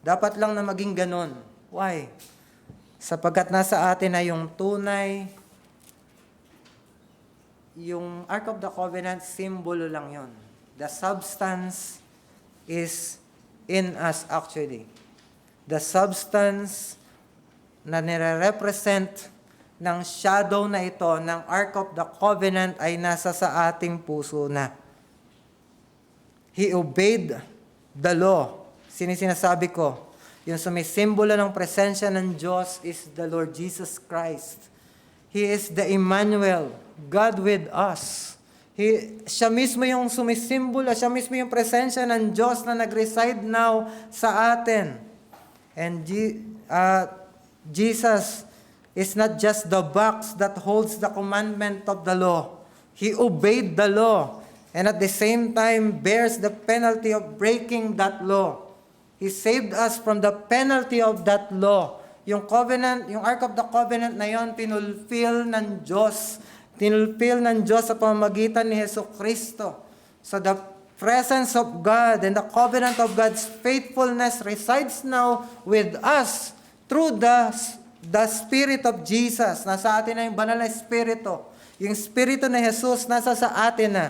Dapat lang na maging ganun. Why? Sapagkat nasa atin na yung tunay, yung Ark of the Covenant, simbolo lang yon. The substance is in us actually. The substance na nire-represent ng shadow na ito, ng Ark of the Covenant, ay nasa sa ating puso na. He obeyed the law. Sinasabi ko, yung sumisimbolo ng presensya ng Diyos is the Lord Jesus Christ. He is the Emmanuel, God with us. Siya mismo yung sumisimbolo, siya mismo yung presensya ng Diyos na nag-reside now sa atin. And Jesus is not just the box that holds the commandment of the law. He obeyed the law and at the same time bears the penalty of breaking that law. He saved us from the penalty of that law. Yung covenant, yung Ark of the Covenant na yon, tinulfill ng Diyos. Tinulfill ng Diyos sa pamamagitan ni Jesucristo. So the presence of God and the covenant of God's faithfulness resides now with us through the Spirit of Jesus. Nasa atin na yung banal na Espiritu. Yung Espiritu na Jesus nasa sa atin na.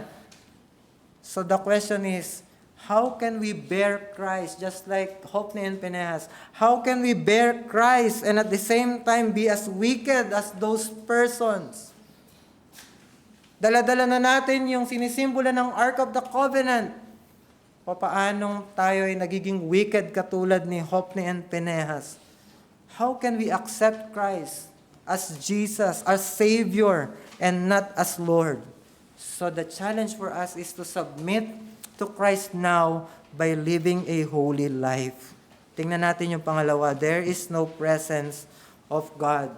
So the question is, how can we bear Christ just like Hophni and Phinehas? How can we bear Christ and at the same time be as wicked as those persons? Dala-dala na natin yung sinisimbolo ng Ark of the Covenant. Papaanong tayo ay nagiging wicked katulad ni Hophni and Phinehas? How can we accept Christ as Jesus, as Savior, and not as Lord? So the challenge for us is to submit to Christ now by living a holy life. Tingnan natin yung pangalawa. There is no presence of God.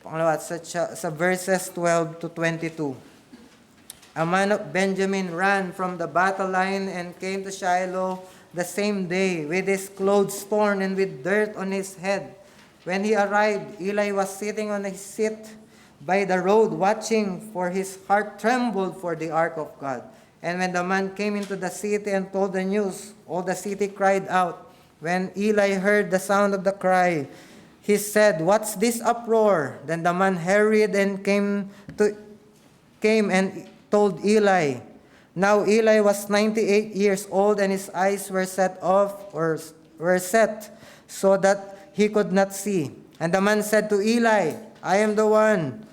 Pangalawa, sa verses 12 to 22. A man of Benjamin ran from the battle line and came to Shiloh the same day with his clothes torn and with dirt on his head. When he arrived, Eli was sitting on his seat by the road watching, for his heart trembled for the ark of God. And when the man came into the city and told the news, all the city cried out. When Eli heard the sound of the cry, he said, "What's this uproar?" Then the man hurried and came and told Eli. Now Eli was 98 years old, and his eyes were set so that he could not see. And the man said to Eli, "I am the one.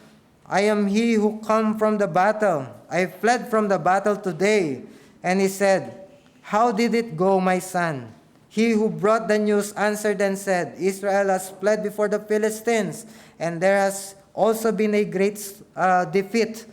I am he who come from the battle. I fled from the battle today." And he said, "How did it go, my son?" He who brought the news answered and said, "Israel has fled before the Philistines, and there has also been a great defeat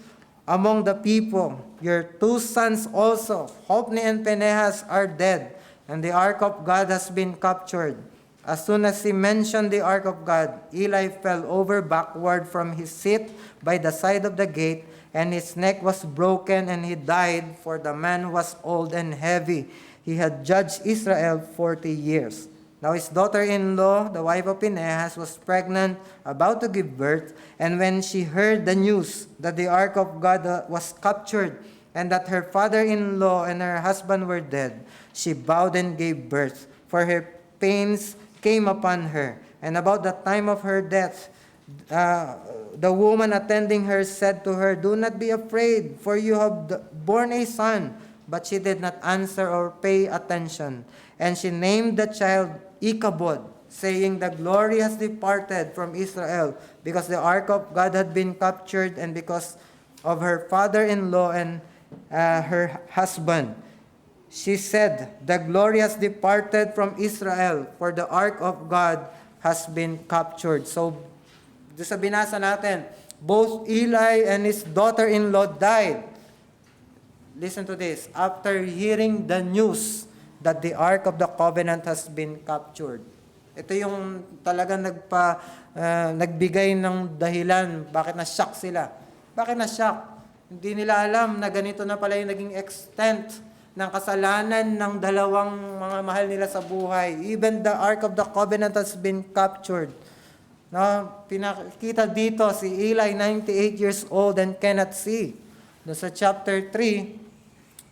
among the people. Your 2 sons also, Hophni and Phinehas, are dead, and the ark of God has been captured." As soon as he mentioned the ark of God, Eli fell over backward from his seat by the side of the gate, and his neck was broken, and he died, for the man was old and heavy. He had judged Israel 40 years. Now his daughter-in-law, the wife of Phinehas, was pregnant, about to give birth, and when she heard the news that the ark of God was captured, and that her father-in-law and her husband were dead, she bowed and gave birth, for her pains came upon her. And about the time of her death, the woman attending her said to her, "Do not be afraid, for you have borne a son." But she did not answer or pay attention. And she named the child Ichabod, saying, "The glory has departed from Israel, because the ark of God had been captured, and because of her father-in-law and her husband." She said, "The glory has departed from Israel, for the ark of God has been captured." So, doon sa binasa natin, both Eli and his daughter-in-law died. Listen to this. After hearing the news that the ark of the covenant has been captured. Ito yung talagang nagbigay ng dahilan bakit na-shock sila. Bakit na-shock? Hindi nila alam na ganito na pala yung naging extent ng kasalanan ng dalawang mga mahal nila sa buhay. Even the Ark of the Covenant has been captured. Pinakita dito si Eli, 98 years old and cannot see. Doon sa chapter 3,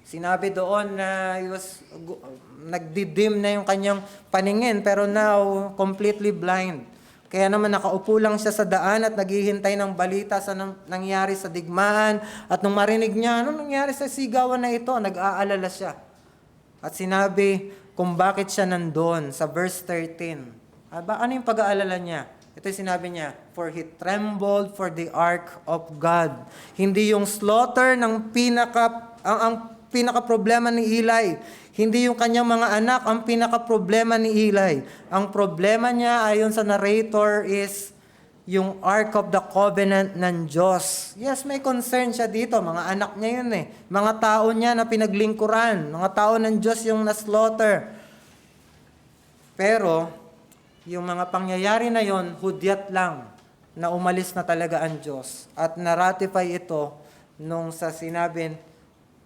sinabi doon na nagdidim na yung kanyang paningin, pero now completely blind. Kaya naman nakaupo lang siya sa daan at naghihintay ng balita sa nangyari sa digmaan. At nung marinig niya, ano nangyari sa sigawan na ito? Nag-aalala siya. At sinabi kung bakit siya nandun sa verse 13. Ano yung pag-aalala niya? Ito yung sinabi niya, "For he trembled for the ark of God." Hindi yung slaughter ng ang pinaka-problema ni Eli. Hindi yung kanyang mga anak ang pinaka-problema ni Eli. Ang problema niya ayon sa narrator is yung Ark of the Covenant ng Diyos. Yes, may concern siya dito. Mga anak niya yun eh. Mga tao niya na pinaglingkuran. Mga tao ng Diyos yung na-slaughter. Pero, yung mga pangyayari na yon, hudyat lang na umalis na talaga ang Diyos. At na-ratify ito nung sa sinabi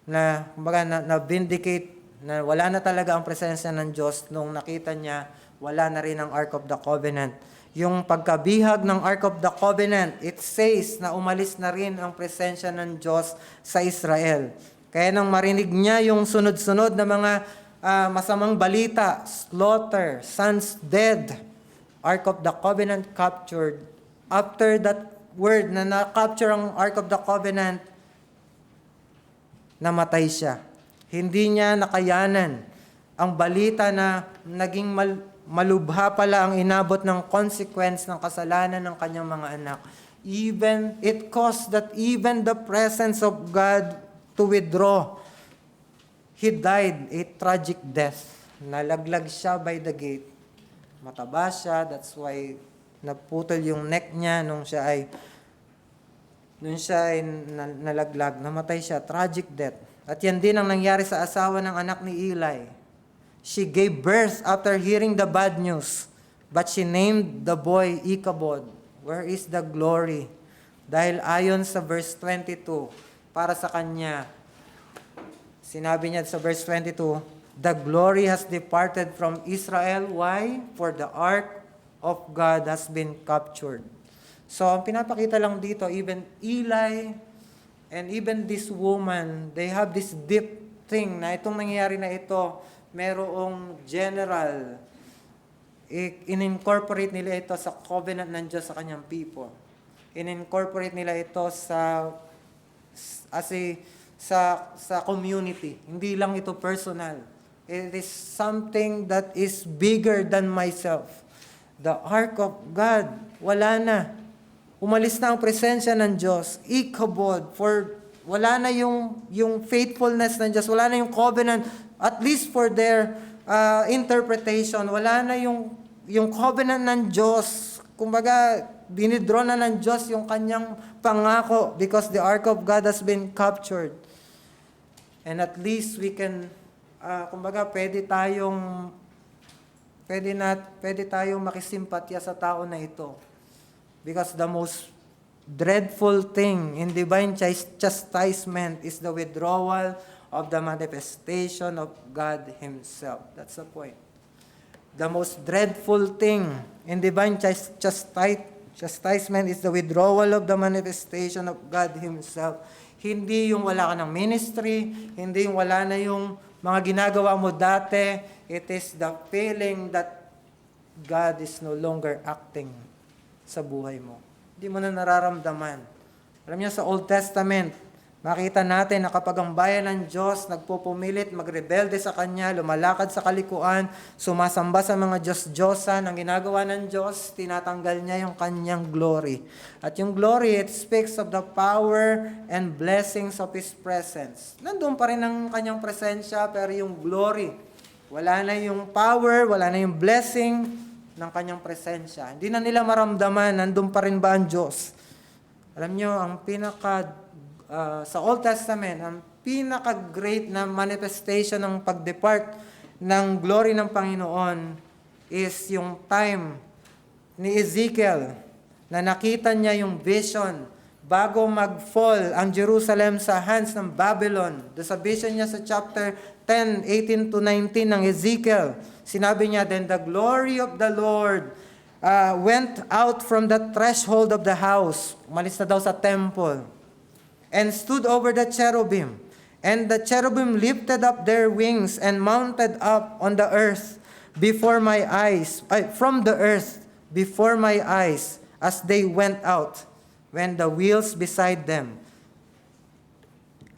na, kumbaga, na-vindicate na wala na talaga ang presensya ng Diyos nung nakita niya wala na rin ang Ark of the Covenant. Yung pagkabihag ng Ark of the Covenant, it says na umalis na rin ang presensya ng Diyos sa Israel. Kaya nang marinig niya yung sunod-sunod na mga masamang balita, slaughter, sons dead, Ark of the Covenant captured. After that word na na-capture ang Ark of the Covenant, namatay siya. Hindi niya nakayanan ang balita na naging malubha pala ang inabot ng consequence ng kasalanan ng kanyang mga anak. Even, it caused that even the presence of God to withdraw. He died a tragic death. Nalaglag siya by the gate. Mataba siya, that's why naputol yung neck niya nung siya ay nalaglag. Namatay siya, tragic death. At yan din ang nangyari sa asawa ng anak ni Eli. She gave birth after hearing the bad news, but she named the boy Ichabod. Where is the glory? Dahil ayon sa verse 22, para sa kanya, sinabi niya sa verse 22, the glory has departed from Israel. Why? For the ark of God has been captured. So, ang pinapakita lang dito, even Eli and even this woman, they have this deep thing na itong nangyayari na ito, merong general, in-incorporate nila ito sa covenant ng Diyos sa kanyang people. In-incorporate nila ito sa community. Hindi lang ito personal. It is something that is bigger than myself. The ark of God, wala na. Umalis na ang presensya ng Diyos. Ichabod, wala na yung faithfulness ng Diyos, wala na yung covenant, at least for their interpretation, wala na yung covenant ng Diyos. Kumbaga, dinidraw na ng Diyos yung kanyang pangako because the ark of God has been captured. And at least we can, kumbaga, pwede tayong makisimpatya sa tao na ito. Because the most dreadful thing in divine chastisement is the withdrawal of the manifestation of God Himself. That's the point. The most dreadful thing in divine chastisement is the withdrawal of the manifestation of God Himself. Hindi yung wala ka ng ministry, hindi yung wala na yung mga ginagawa mo dati. It is the feeling that God is no longer acting sa buhay mo. Hindi mo na nararamdaman. Alam niyo, sa Old Testament, makita natin na kapag ang bayan ng Diyos nagpupumilit, magrebelde sa Kanya, lumalakad sa kalikuan, sumasamba sa mga Diyos-Diyosan, ang ginagawa ng Diyos, tinatanggal niya yung Kanyang glory. At yung glory, it speaks of the power and blessings of His presence. Nandun pa rin ang Kanyang presensya, pero yung glory, wala na yung power, wala na yung blessing ng Kanyang presensya. Hindi na nila maramdaman, nandun pa rin ba ang Diyos? Alam niyo, ang sa Old Testament, ang pinaka-great na manifestation ng pag-depart ng glory ng Panginoon is yung time ni Ezekiel na nakita niya yung vision bago mag-fall ang Jerusalem sa hands ng Babylon. Sa vision niya sa chapter 10, 18 to 19 ng Ezekiel, sinabi niya, then the glory of the Lord went out from the threshold of the house. Umalis na daw sa temple. And stood over the cherubim. And the cherubim lifted up their wings and mounted up on the earth before my eyes, from the earth before my eyes, as they went out, when the wheels beside them.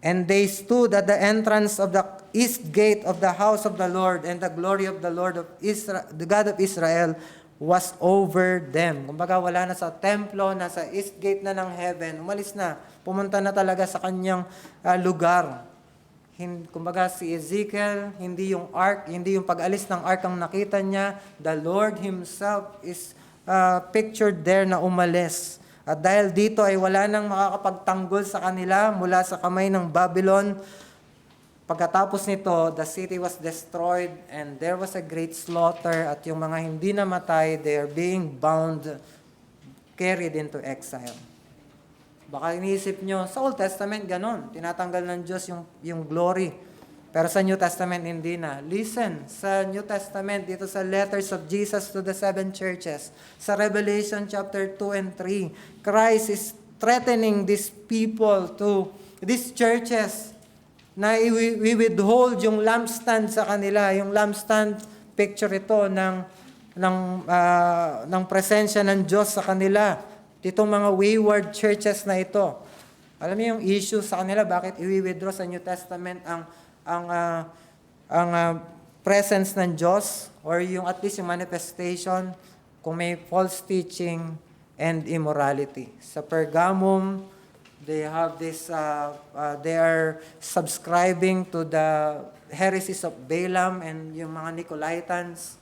And they stood at the entrance of the east gate of the house of the Lord, and the glory of the Lord of Israel, the God of Israel, was over them. Kumbaga, wala na sa templo, nasa east gate na ng heaven. Umalis na. Pumunta na talaga sa kanyang lugar. Kumbaga, si Ezekiel, hindi yung ark, hindi yung pag-alis ng ark ang nakita niya. The Lord Himself is pictured there na umalis. At dahil dito ay wala nang makakapagtanggol sa kanila mula sa kamay ng Babylon. Pagkatapos nito, the city was destroyed and there was a great slaughter, at yung mga hindi namatay, they are being bound, carried into exile. Baka iniisip nyo, sa Old Testament, ganon. Tinatanggal ng Diyos yung glory. Pero sa New Testament, hindi na. Listen, sa New Testament, dito sa letters of Jesus to the 7 churches, sa Revelation chapter 2 and 3, Christ is threatening these people these churches, na i-withhold yung lampstand sa kanila. Yung lampstand, picture ito ng presensya ng Diyos sa kanila. Itong mga wayward churches na ito. Alam niyo yung issue sa kanila, bakit i-withdraw sa New Testament ang presence ng Diyos or yung at least yung manifestation kung may false teaching and immorality. Sa Pergamum, they have this, they are subscribing to the heresies of Balaam and yung mga Nicolaitans.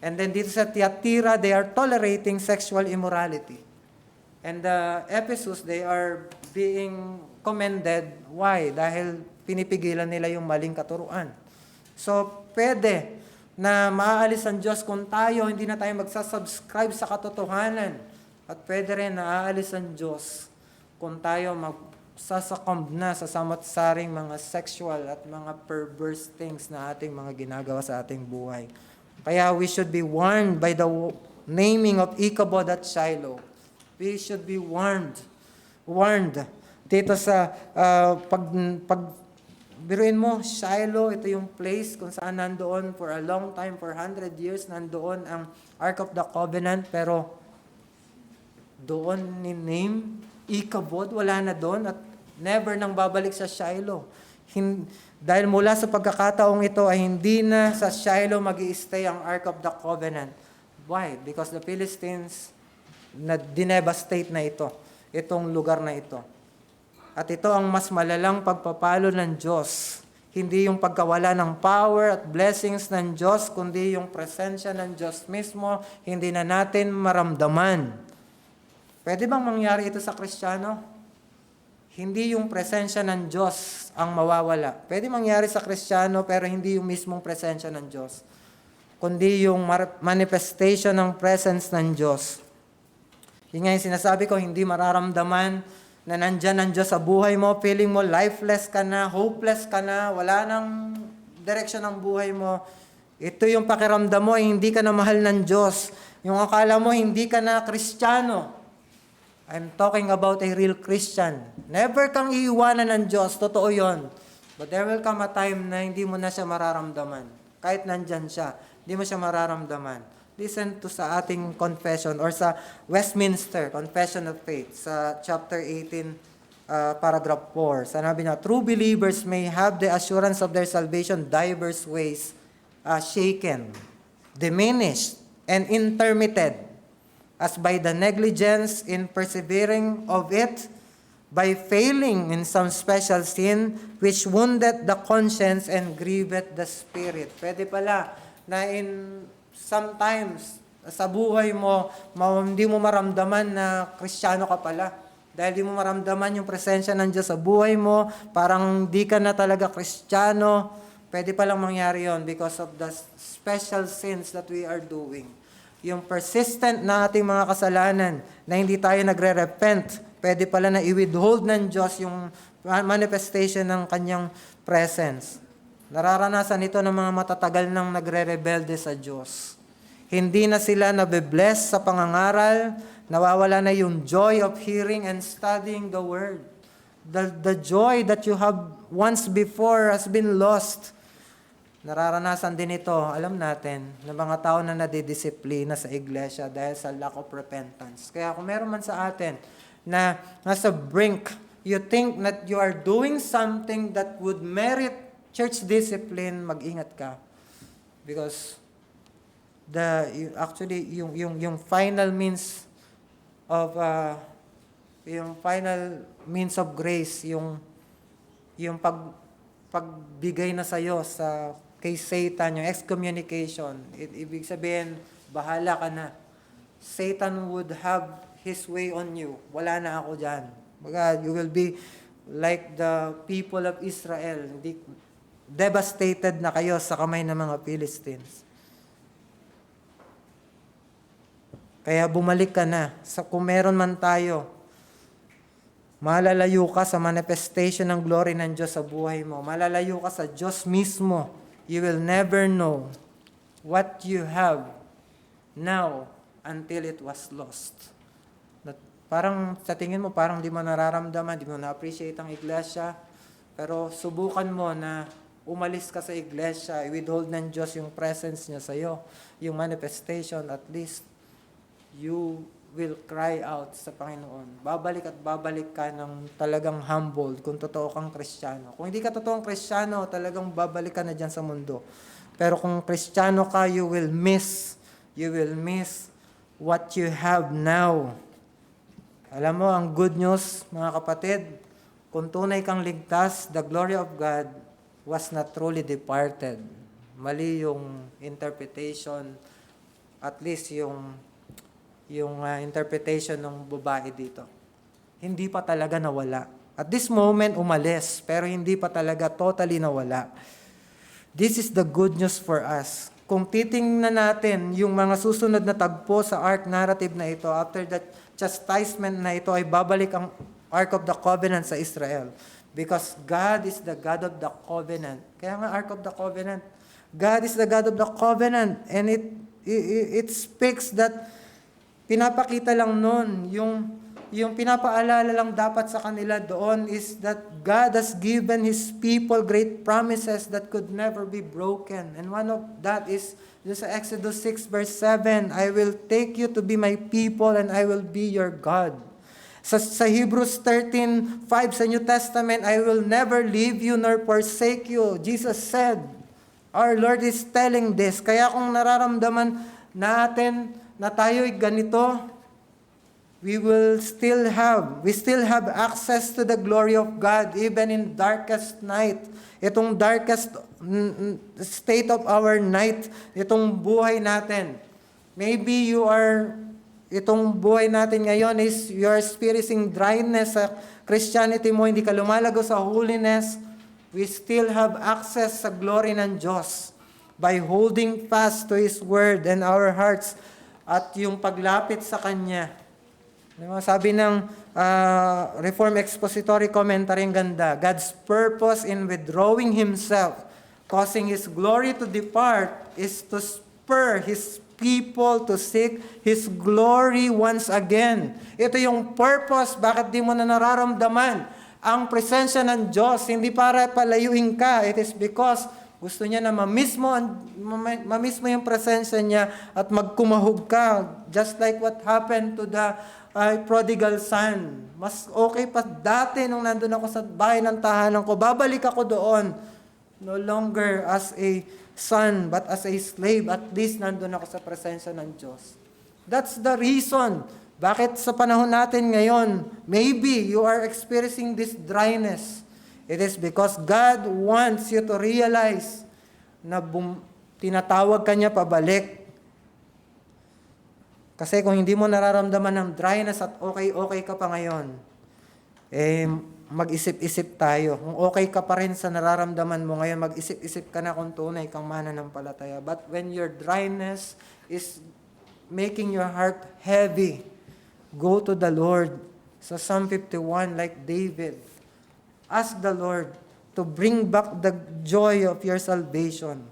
And then dito sa Thyatira, they are tolerating sexual immorality. And the Ephesus, they are being commended. Why? Dahil pinipigilan nila yung maling katuruan. So, pwede na maaalis ang Diyos kung tayo, hindi na tayo magsasubscribe sa katotohanan. At pwede rin na aalis ang Diyos kung tayo magsasakomb na sa samot-saring mga sexual at mga perverse things na ating mga ginagawa sa ating buhay. Kaya we should be warned by the naming of Ichabod at Shiloh. We should be warned dito sa biruin mo, Shiloh, ito yung place kung saan nandoon for a long time, for 100 years, nandoon ang Ark of the Covenant, pero doon ni-name Ichabod, wala na doon at never nang babalik sa Shiloh. Dahil mula sa pagkakataong ito ay hindi na sa Shiloh mag-i-stay ang Ark of the Covenant. Why? Because the Philistines na dinevastate na itong lugar na ito. At ito ang mas malalang pagpapalo ng Diyos. Hindi yung pagkawala ng power at blessings ng Diyos, kundi yung presensya ng Diyos mismo, hindi na natin maramdaman. Pwede bang mangyari ito sa Kristiyano? Hindi yung presensya ng Diyos ang mawawala. Pwede mangyari sa Kristiyano pero hindi yung mismong presensya ng Diyos, kundi yung manifestation ng presence ng Diyos. Yun nga yung sinasabi ko, hindi mararamdaman na nandyan ang Diyos sa buhay mo, feeling mo lifeless ka na, hopeless ka na, wala nang direction ng buhay mo. Ito yung pakiramdam mo, hindi ka na mahal ng Diyos. Yung akala mo, hindi ka na Kristiyano. I'm talking about a real Christian. Never kang iiwanan ng Diyos, totoo yon. But there will come a time na hindi mo na siya mararamdaman. Kahit nandyan siya, hindi mo siya mararamdaman. Listen to sa ating confession or sa Westminster Confession of Faith sa chapter 18, paragraph 4. Sanabi na, true believers may have the assurance of their salvation diverse ways shaken, diminished, and intermitted as by the negligence in persevering of it, by failing in some special sin which wounded the conscience and grieved the spirit. Pwede pala na sometimes, sa buhay mo, hindi mo maramdaman na Kristiyano ka pala. Dahil di mo maramdaman yung presensya ng Diyos sa buhay mo, parang di ka na talaga Kristiyano, pwede palang mangyari yon because of the special sins that we are doing. Yung persistent na ating mga kasalanan, na hindi tayo nagre-repent, pwede pala na i-withhold ng Diyos yung manifestation ng Kanyang presence. Nararanasan ito ng mga matatagal nang nagre-rebelde sa Diyos. Hindi na sila nabe-bless sa pangangaral, nawawala na yung joy of hearing and studying the Word. The joy that you have once before has been lost. Nararanasan din ito, alam natin, ng mga tao na nadidisiplina sa iglesia dahil sa lack of repentance. Kaya kung meron man sa atin na nasa brink, you think that you are doing something that would merit church discipline, mag-ingat ka. Because yung final means of grace, yung pagbigay na sa iyo sa kay Satan, yung excommunication, ibig sabihin bahala ka na. Satan would have his way on you. Wala na ako diyan. You will be like the people of Israel. Devastated na kayo sa kamay ng mga Philistines. Kaya bumalik ka na. Kung meron man tayo, malalayo ka sa manifestation ng glory ng Diyos sa buhay mo. Malalayo ka sa Diyos mismo. You will never know what you have now until it was lost. Parang sa tingin mo, parang di mo nararamdaman, di mo na-appreciate ang iglesia. Pero subukan mo na umalis ka sa iglesia, i-withhold ng Diyos yung presence niya sa iyo, yung manifestation, at least you will cry out sa Panginoon. Babalik at babalik ka ng talagang humbled kung totoo kang Kristiyano. Kung hindi ka totoong Kristiyano, talagang babalik ka na dyan sa mundo. Pero kung Kristiyano ka, you will miss what you have now. Alam mo, ang good news, mga kapatid, kung tunay kang ligtas, the glory of God was not truly departed. Mali yung interpretation, at least yung interpretation ng babae dito. Hindi pa talaga nawala. At this moment, umalis, pero hindi pa talaga totally nawala. This is the good news for us. Kung titingnan natin yung mga susunod na tagpo sa ark narrative na ito, after that chastisement na ito, ay babalik ang Ark of the Covenant sa Israel. Because God is the God of the Covenant. Kaya nga Ark of the Covenant. God is the God of the Covenant. And it speaks that pinapakita lang nun, yung pinapaalala lang dapat sa kanila doon is that God has given His people great promises that could never be broken. And one of that is sa Exodus 6 verse 7, I will take you to be my people and I will be your God. Sa Hebrews 13:5 sa New Testament, I will never leave you nor forsake you. Jesus said, our Lord is telling this. Kaya kung nararamdaman natin na tayo'y ganito, we still have access to the glory of God even in darkest night. Itong darkest state of our night, itong buhay natin. Maybe itong buhay natin ngayon is you are experiencing dryness sa Christianity mo, hindi ka lumalago sa holiness. We still have access sa glory ng Diyos by holding fast to His Word and our hearts at yung paglapit sa Kanya. Sabi ng Reformed Expository Commentary, ang ganda, God's purpose in withdrawing Himself, causing His glory to depart, is to spur His people to seek His glory once again. Ito yung purpose, bakit di mo na nararamdaman ang presensya ng Diyos, hindi para palayuin ka. It is because gusto niya na mamiss mo yung presensya niya at magkumahog ka. Just like what happened to the prodigal son. Mas okay pa dati nung nandun ako sa bahay ng tahanan ko. Babalik ako doon. No longer as a son, but as a slave. At least nandun ako sa presensya ng Diyos. That's the reason. Bakit sa panahon natin ngayon, maybe you are experiencing this dryness. It is because God wants you to realize na tinatawag ka niya pabalik. Kasi kung hindi mo nararamdaman ng dryness at okay ka pa ngayon, mag-isip-isip tayo. Kung okay ka pa rin sa nararamdaman mo ngayon, mag-isip-isip ka na kung tunay kang mananampalataya. But when your dryness is making your heart heavy, go to the Lord. Sa Psalm 51, like David, ask the Lord to bring back the joy of your salvation.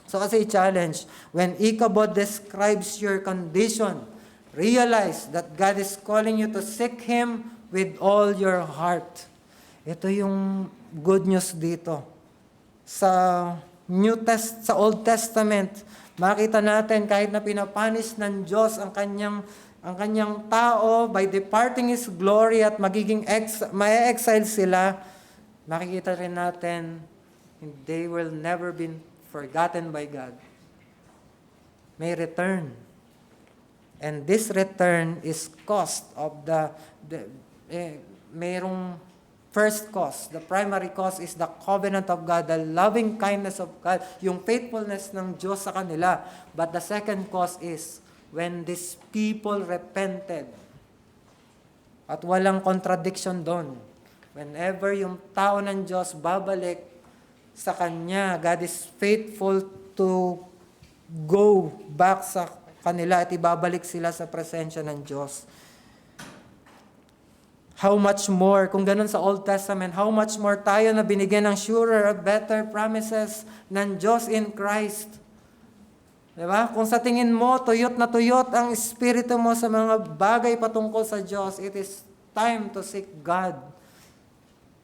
So as a challenge, when Ichabod describes your condition, realize that God is calling you to seek Him with all your heart. Ito yung good news dito. Sa Old Testament, makita natin kahit na pinapanis ng Diyos ang kanyang tao by departing His glory at may exile sila, makikita rin natin they will never be forgotten by God. May return. And this return is cost of mayroong first cause. The primary cause is the covenant of God, the loving kindness of God, yung faithfulness ng Diyos sa kanila. But the second cause is when these people repented. At walang contradiction doon. Whenever yung tao ng Diyos babalik sa Kanya, God is faithful to go back sa kanila at ibabalik sila sa presensya ng Diyos. How much more, kung ganun sa Old Testament, how much more tayo na binigyan ng surer, better promises ng Diyos in Christ. Diba? Kung sa tingin mo, tuyot na tuyot ang espiritu mo sa mga bagay patungkol sa Diyos, it is time to seek God.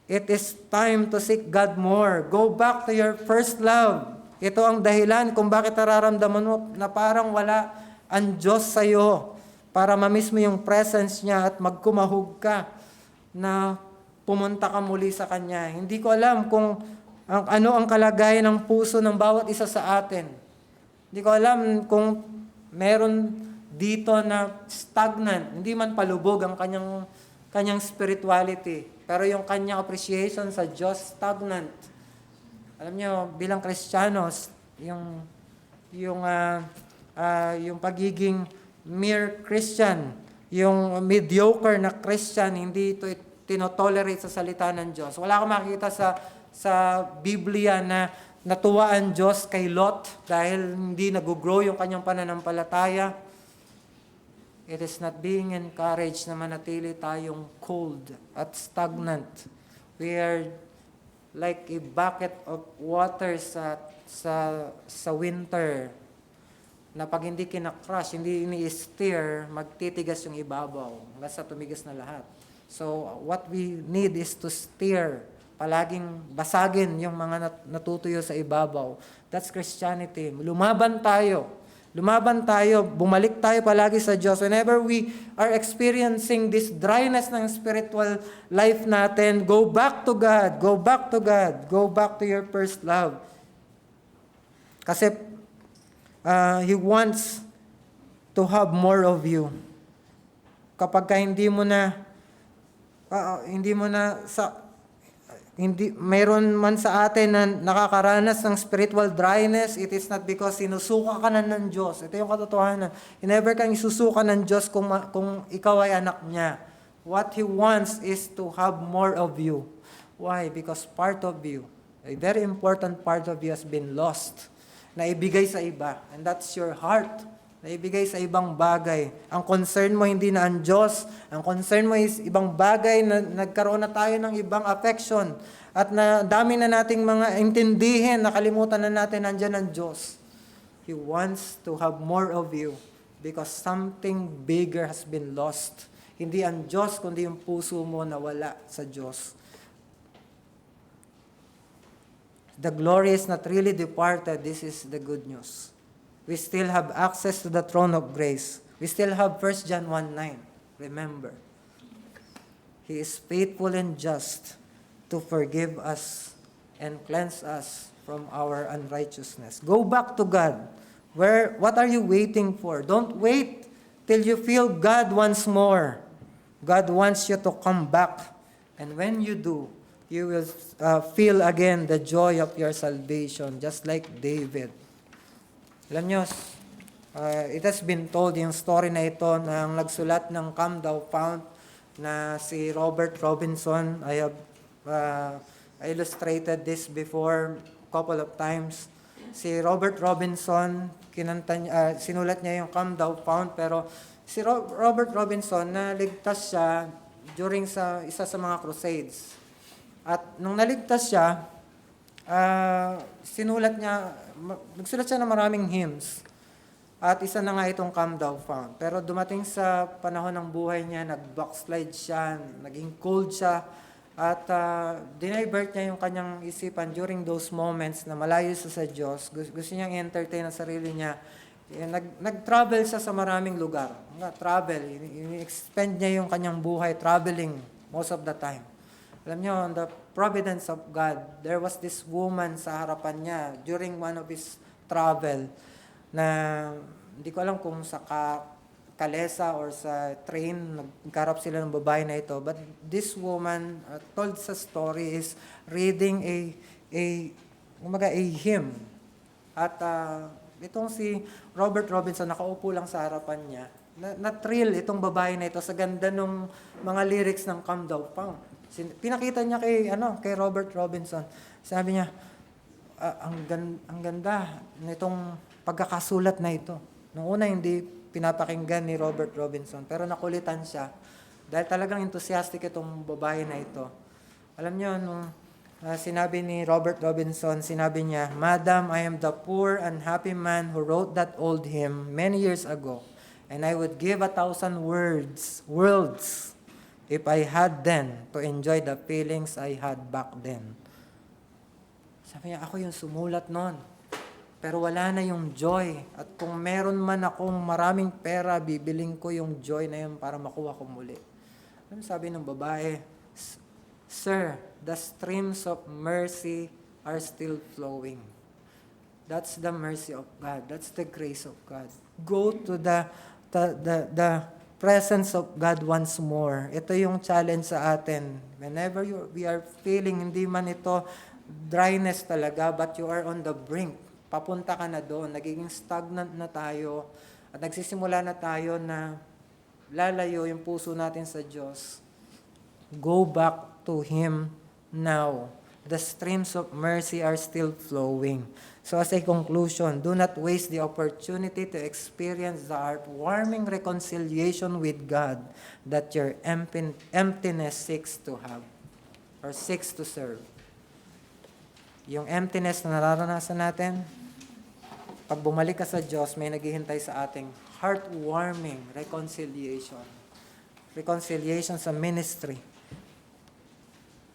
It is time to seek God more. Go back to your first love. Ito ang dahilan kung bakit nararamdaman mo na parang wala ang Diyos sa iyo para mamiss mo yung presence niya at magkumahog ka na pumunta ka muli sa Kanya. Hindi ko alam kung ano ang kalagayan ng puso ng bawat isa sa atin. Hindi ko alam kung meron dito na stagnant, hindi man palubog ang kanyang spirituality, pero yung kanyang appreciation sa Diyos stagnant. Alam niyo, bilang Kristiyanos, yung pagiging mere Christian, yung mediocre na Christian, hindi ito tinotolerate sa salita ng Diyos. Wala akong makikita sa Biblia na natuwa ang Diyos kay Lot dahil hindi nag-grow yung kanyang pananampalataya. It is not being encouraged na manatili tayong cold at stagnant. We are like a bucket of water sa winter na pag hindi kinakrush, hindi ini-steer, magtitigas yung ibabaw hanggang sa tumigas na lahat. So, what we need is to steer, palaging basagin yung mga natutuyo sa ibabaw. That's Christianity. Lumaban tayo, bumalik tayo palagi sa Diyos. Whenever we are experiencing this dryness ng spiritual life natin, go back to God, go back to God, go back to your first love. Kasi He wants to have more of you. Kapag hindi mo na mayroon man sa atin na nakakaranas ng spiritual dryness, it is not because sinusuka ka na ng Diyos. Ito yung katotohanan. Never kang isusuka ng Diyos kung ikaw ay anak niya. What He wants is to have more of you. Why? Because part of you, a very important part of you has been lost, na ibigay sa iba. And that's your heart, na ibigay sa ibang bagay. Ang concern mo hindi na ang Diyos. Ang concern mo is ibang bagay na nagkaroon na tayo ng ibang affection. At na dami na nating mga intindihin, nakalimutan na natin nandiyan ang Diyos. He wants to have more of you because something bigger has been lost. Hindi ang Diyos, kundi yung puso mo na wala sa Diyos. The glory is not really departed. This is the good news. We still have access to the throne of grace. We still have 1 John 1:9. Remember, He is faithful and just to forgive us and cleanse us from our unrighteousness. Go back to God. What are you waiting for? Don't wait till you feel God once more. God wants you to come back. And when you do, you will feel again the joy of your salvation, just like David. Alam nyo, it has been told yung story na ito ng nagsulat ng Come Thou Fount na si Robert Robinson. I have illustrated this before a couple of times. Si Robert Robinson, sinulat niya yung Come Thou Fount, pero si Robert Robinson, naligtas siya during isa sa mga crusades. At nung naligtas siya, nagsulat siya ng maraming hymns. At isa na nga itong Come Thou Fount. Pero dumating sa panahon ng buhay niya, nag-backslide siya, naging cold siya, at dinivert niya yung kanyang isipan during those moments na malayo siya sa Diyos. Gusto niyang entertain ang sarili niya. Nag-travel siya sa maraming lugar. Travel, i-expend niya yung kanyang buhay traveling most of the time. Alam niyo, on the providence of God, there was this woman sa harapan niya during one of his travel na hindi ko alam kung sa kalesa or sa train, nagkarap sila ng babae na ito. But this woman told sa story is reading a hymn. At itong si Robert Robinson, nakaupo lang sa harapan niya. Na-thrill itong babae na ito sa ganda ng mga lyrics ng Come Thou Fount. Pinakita niya kay Robert Robinson. Sabi niya, ang ganda nitong pagkakasulat na ito. Noong una hindi pinapakinggan ni Robert Robinson, pero nakulitan siya dahil talagang enthusiastic itong babae na ito. Alam niyo, nung sinabi ni Robert Robinson, sinabi niya, Madam, I am the poor unhappy man who wrote that old hymn many years ago, and I would give 1,000 worlds if I had then to enjoy the feelings I had back then. Sabi niya, ako yung sumulat nun. Pero wala na yung joy. At kung meron man akong maraming pera, bibiling ko yung joy na yun para makuha ko muli. Ano sabi ng babae? Sir, the streams of mercy are still flowing. That's the mercy of God. That's the grace of God. Go to the presence of God once more. Ito yung challenge sa atin. Whenever we are feeling, hindi man ito dryness talaga, but you are on the brink. Papunta ka na doon. Nagiging stagnant na tayo. At nagsisimula na tayo na lalayo yung puso natin sa Diyos. Go back to Him now. The streams of mercy are still flowing. So as a conclusion, do not waste the opportunity to experience the heartwarming reconciliation with God that your emptiness seeks to have or seeks to serve. Yung emptiness na nararanasan natin, pag bumalik ka sa Diyos, may naghihintay sa ating heartwarming reconciliation. Reconciliation sa ministry.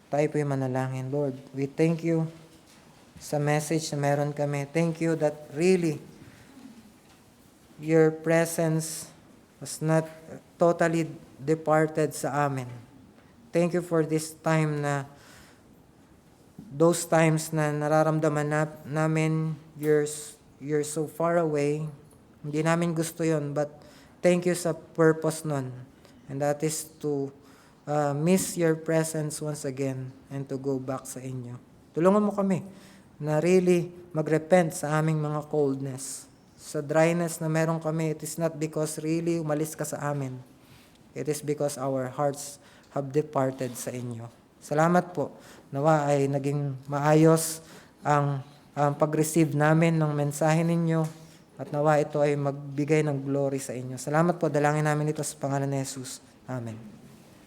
Tayo po'y manalangin. Lord, we thank you sa message na meron kami. Thank you that really your presence was not totally departed sa amin. Thank you for this time na those times na nararamdaman namin you're so far away. Hindi namin gusto yon, but thank you sa purpose nun. And that is to miss your presence once again and to go back sa inyo. Tulungan mo kami na really magrepent sa aming mga coldness. Sa dryness na meron kami, it is not because really umalis ka sa amin. It is because our hearts have departed sa inyo. Salamat po. Nawa ay naging maayos ang pag-receive namin ng mensahe ninyo at nawa ito ay magbigay ng glory sa inyo. Salamat po. Dalangin namin ito sa pangalan ni Jesus. Amen.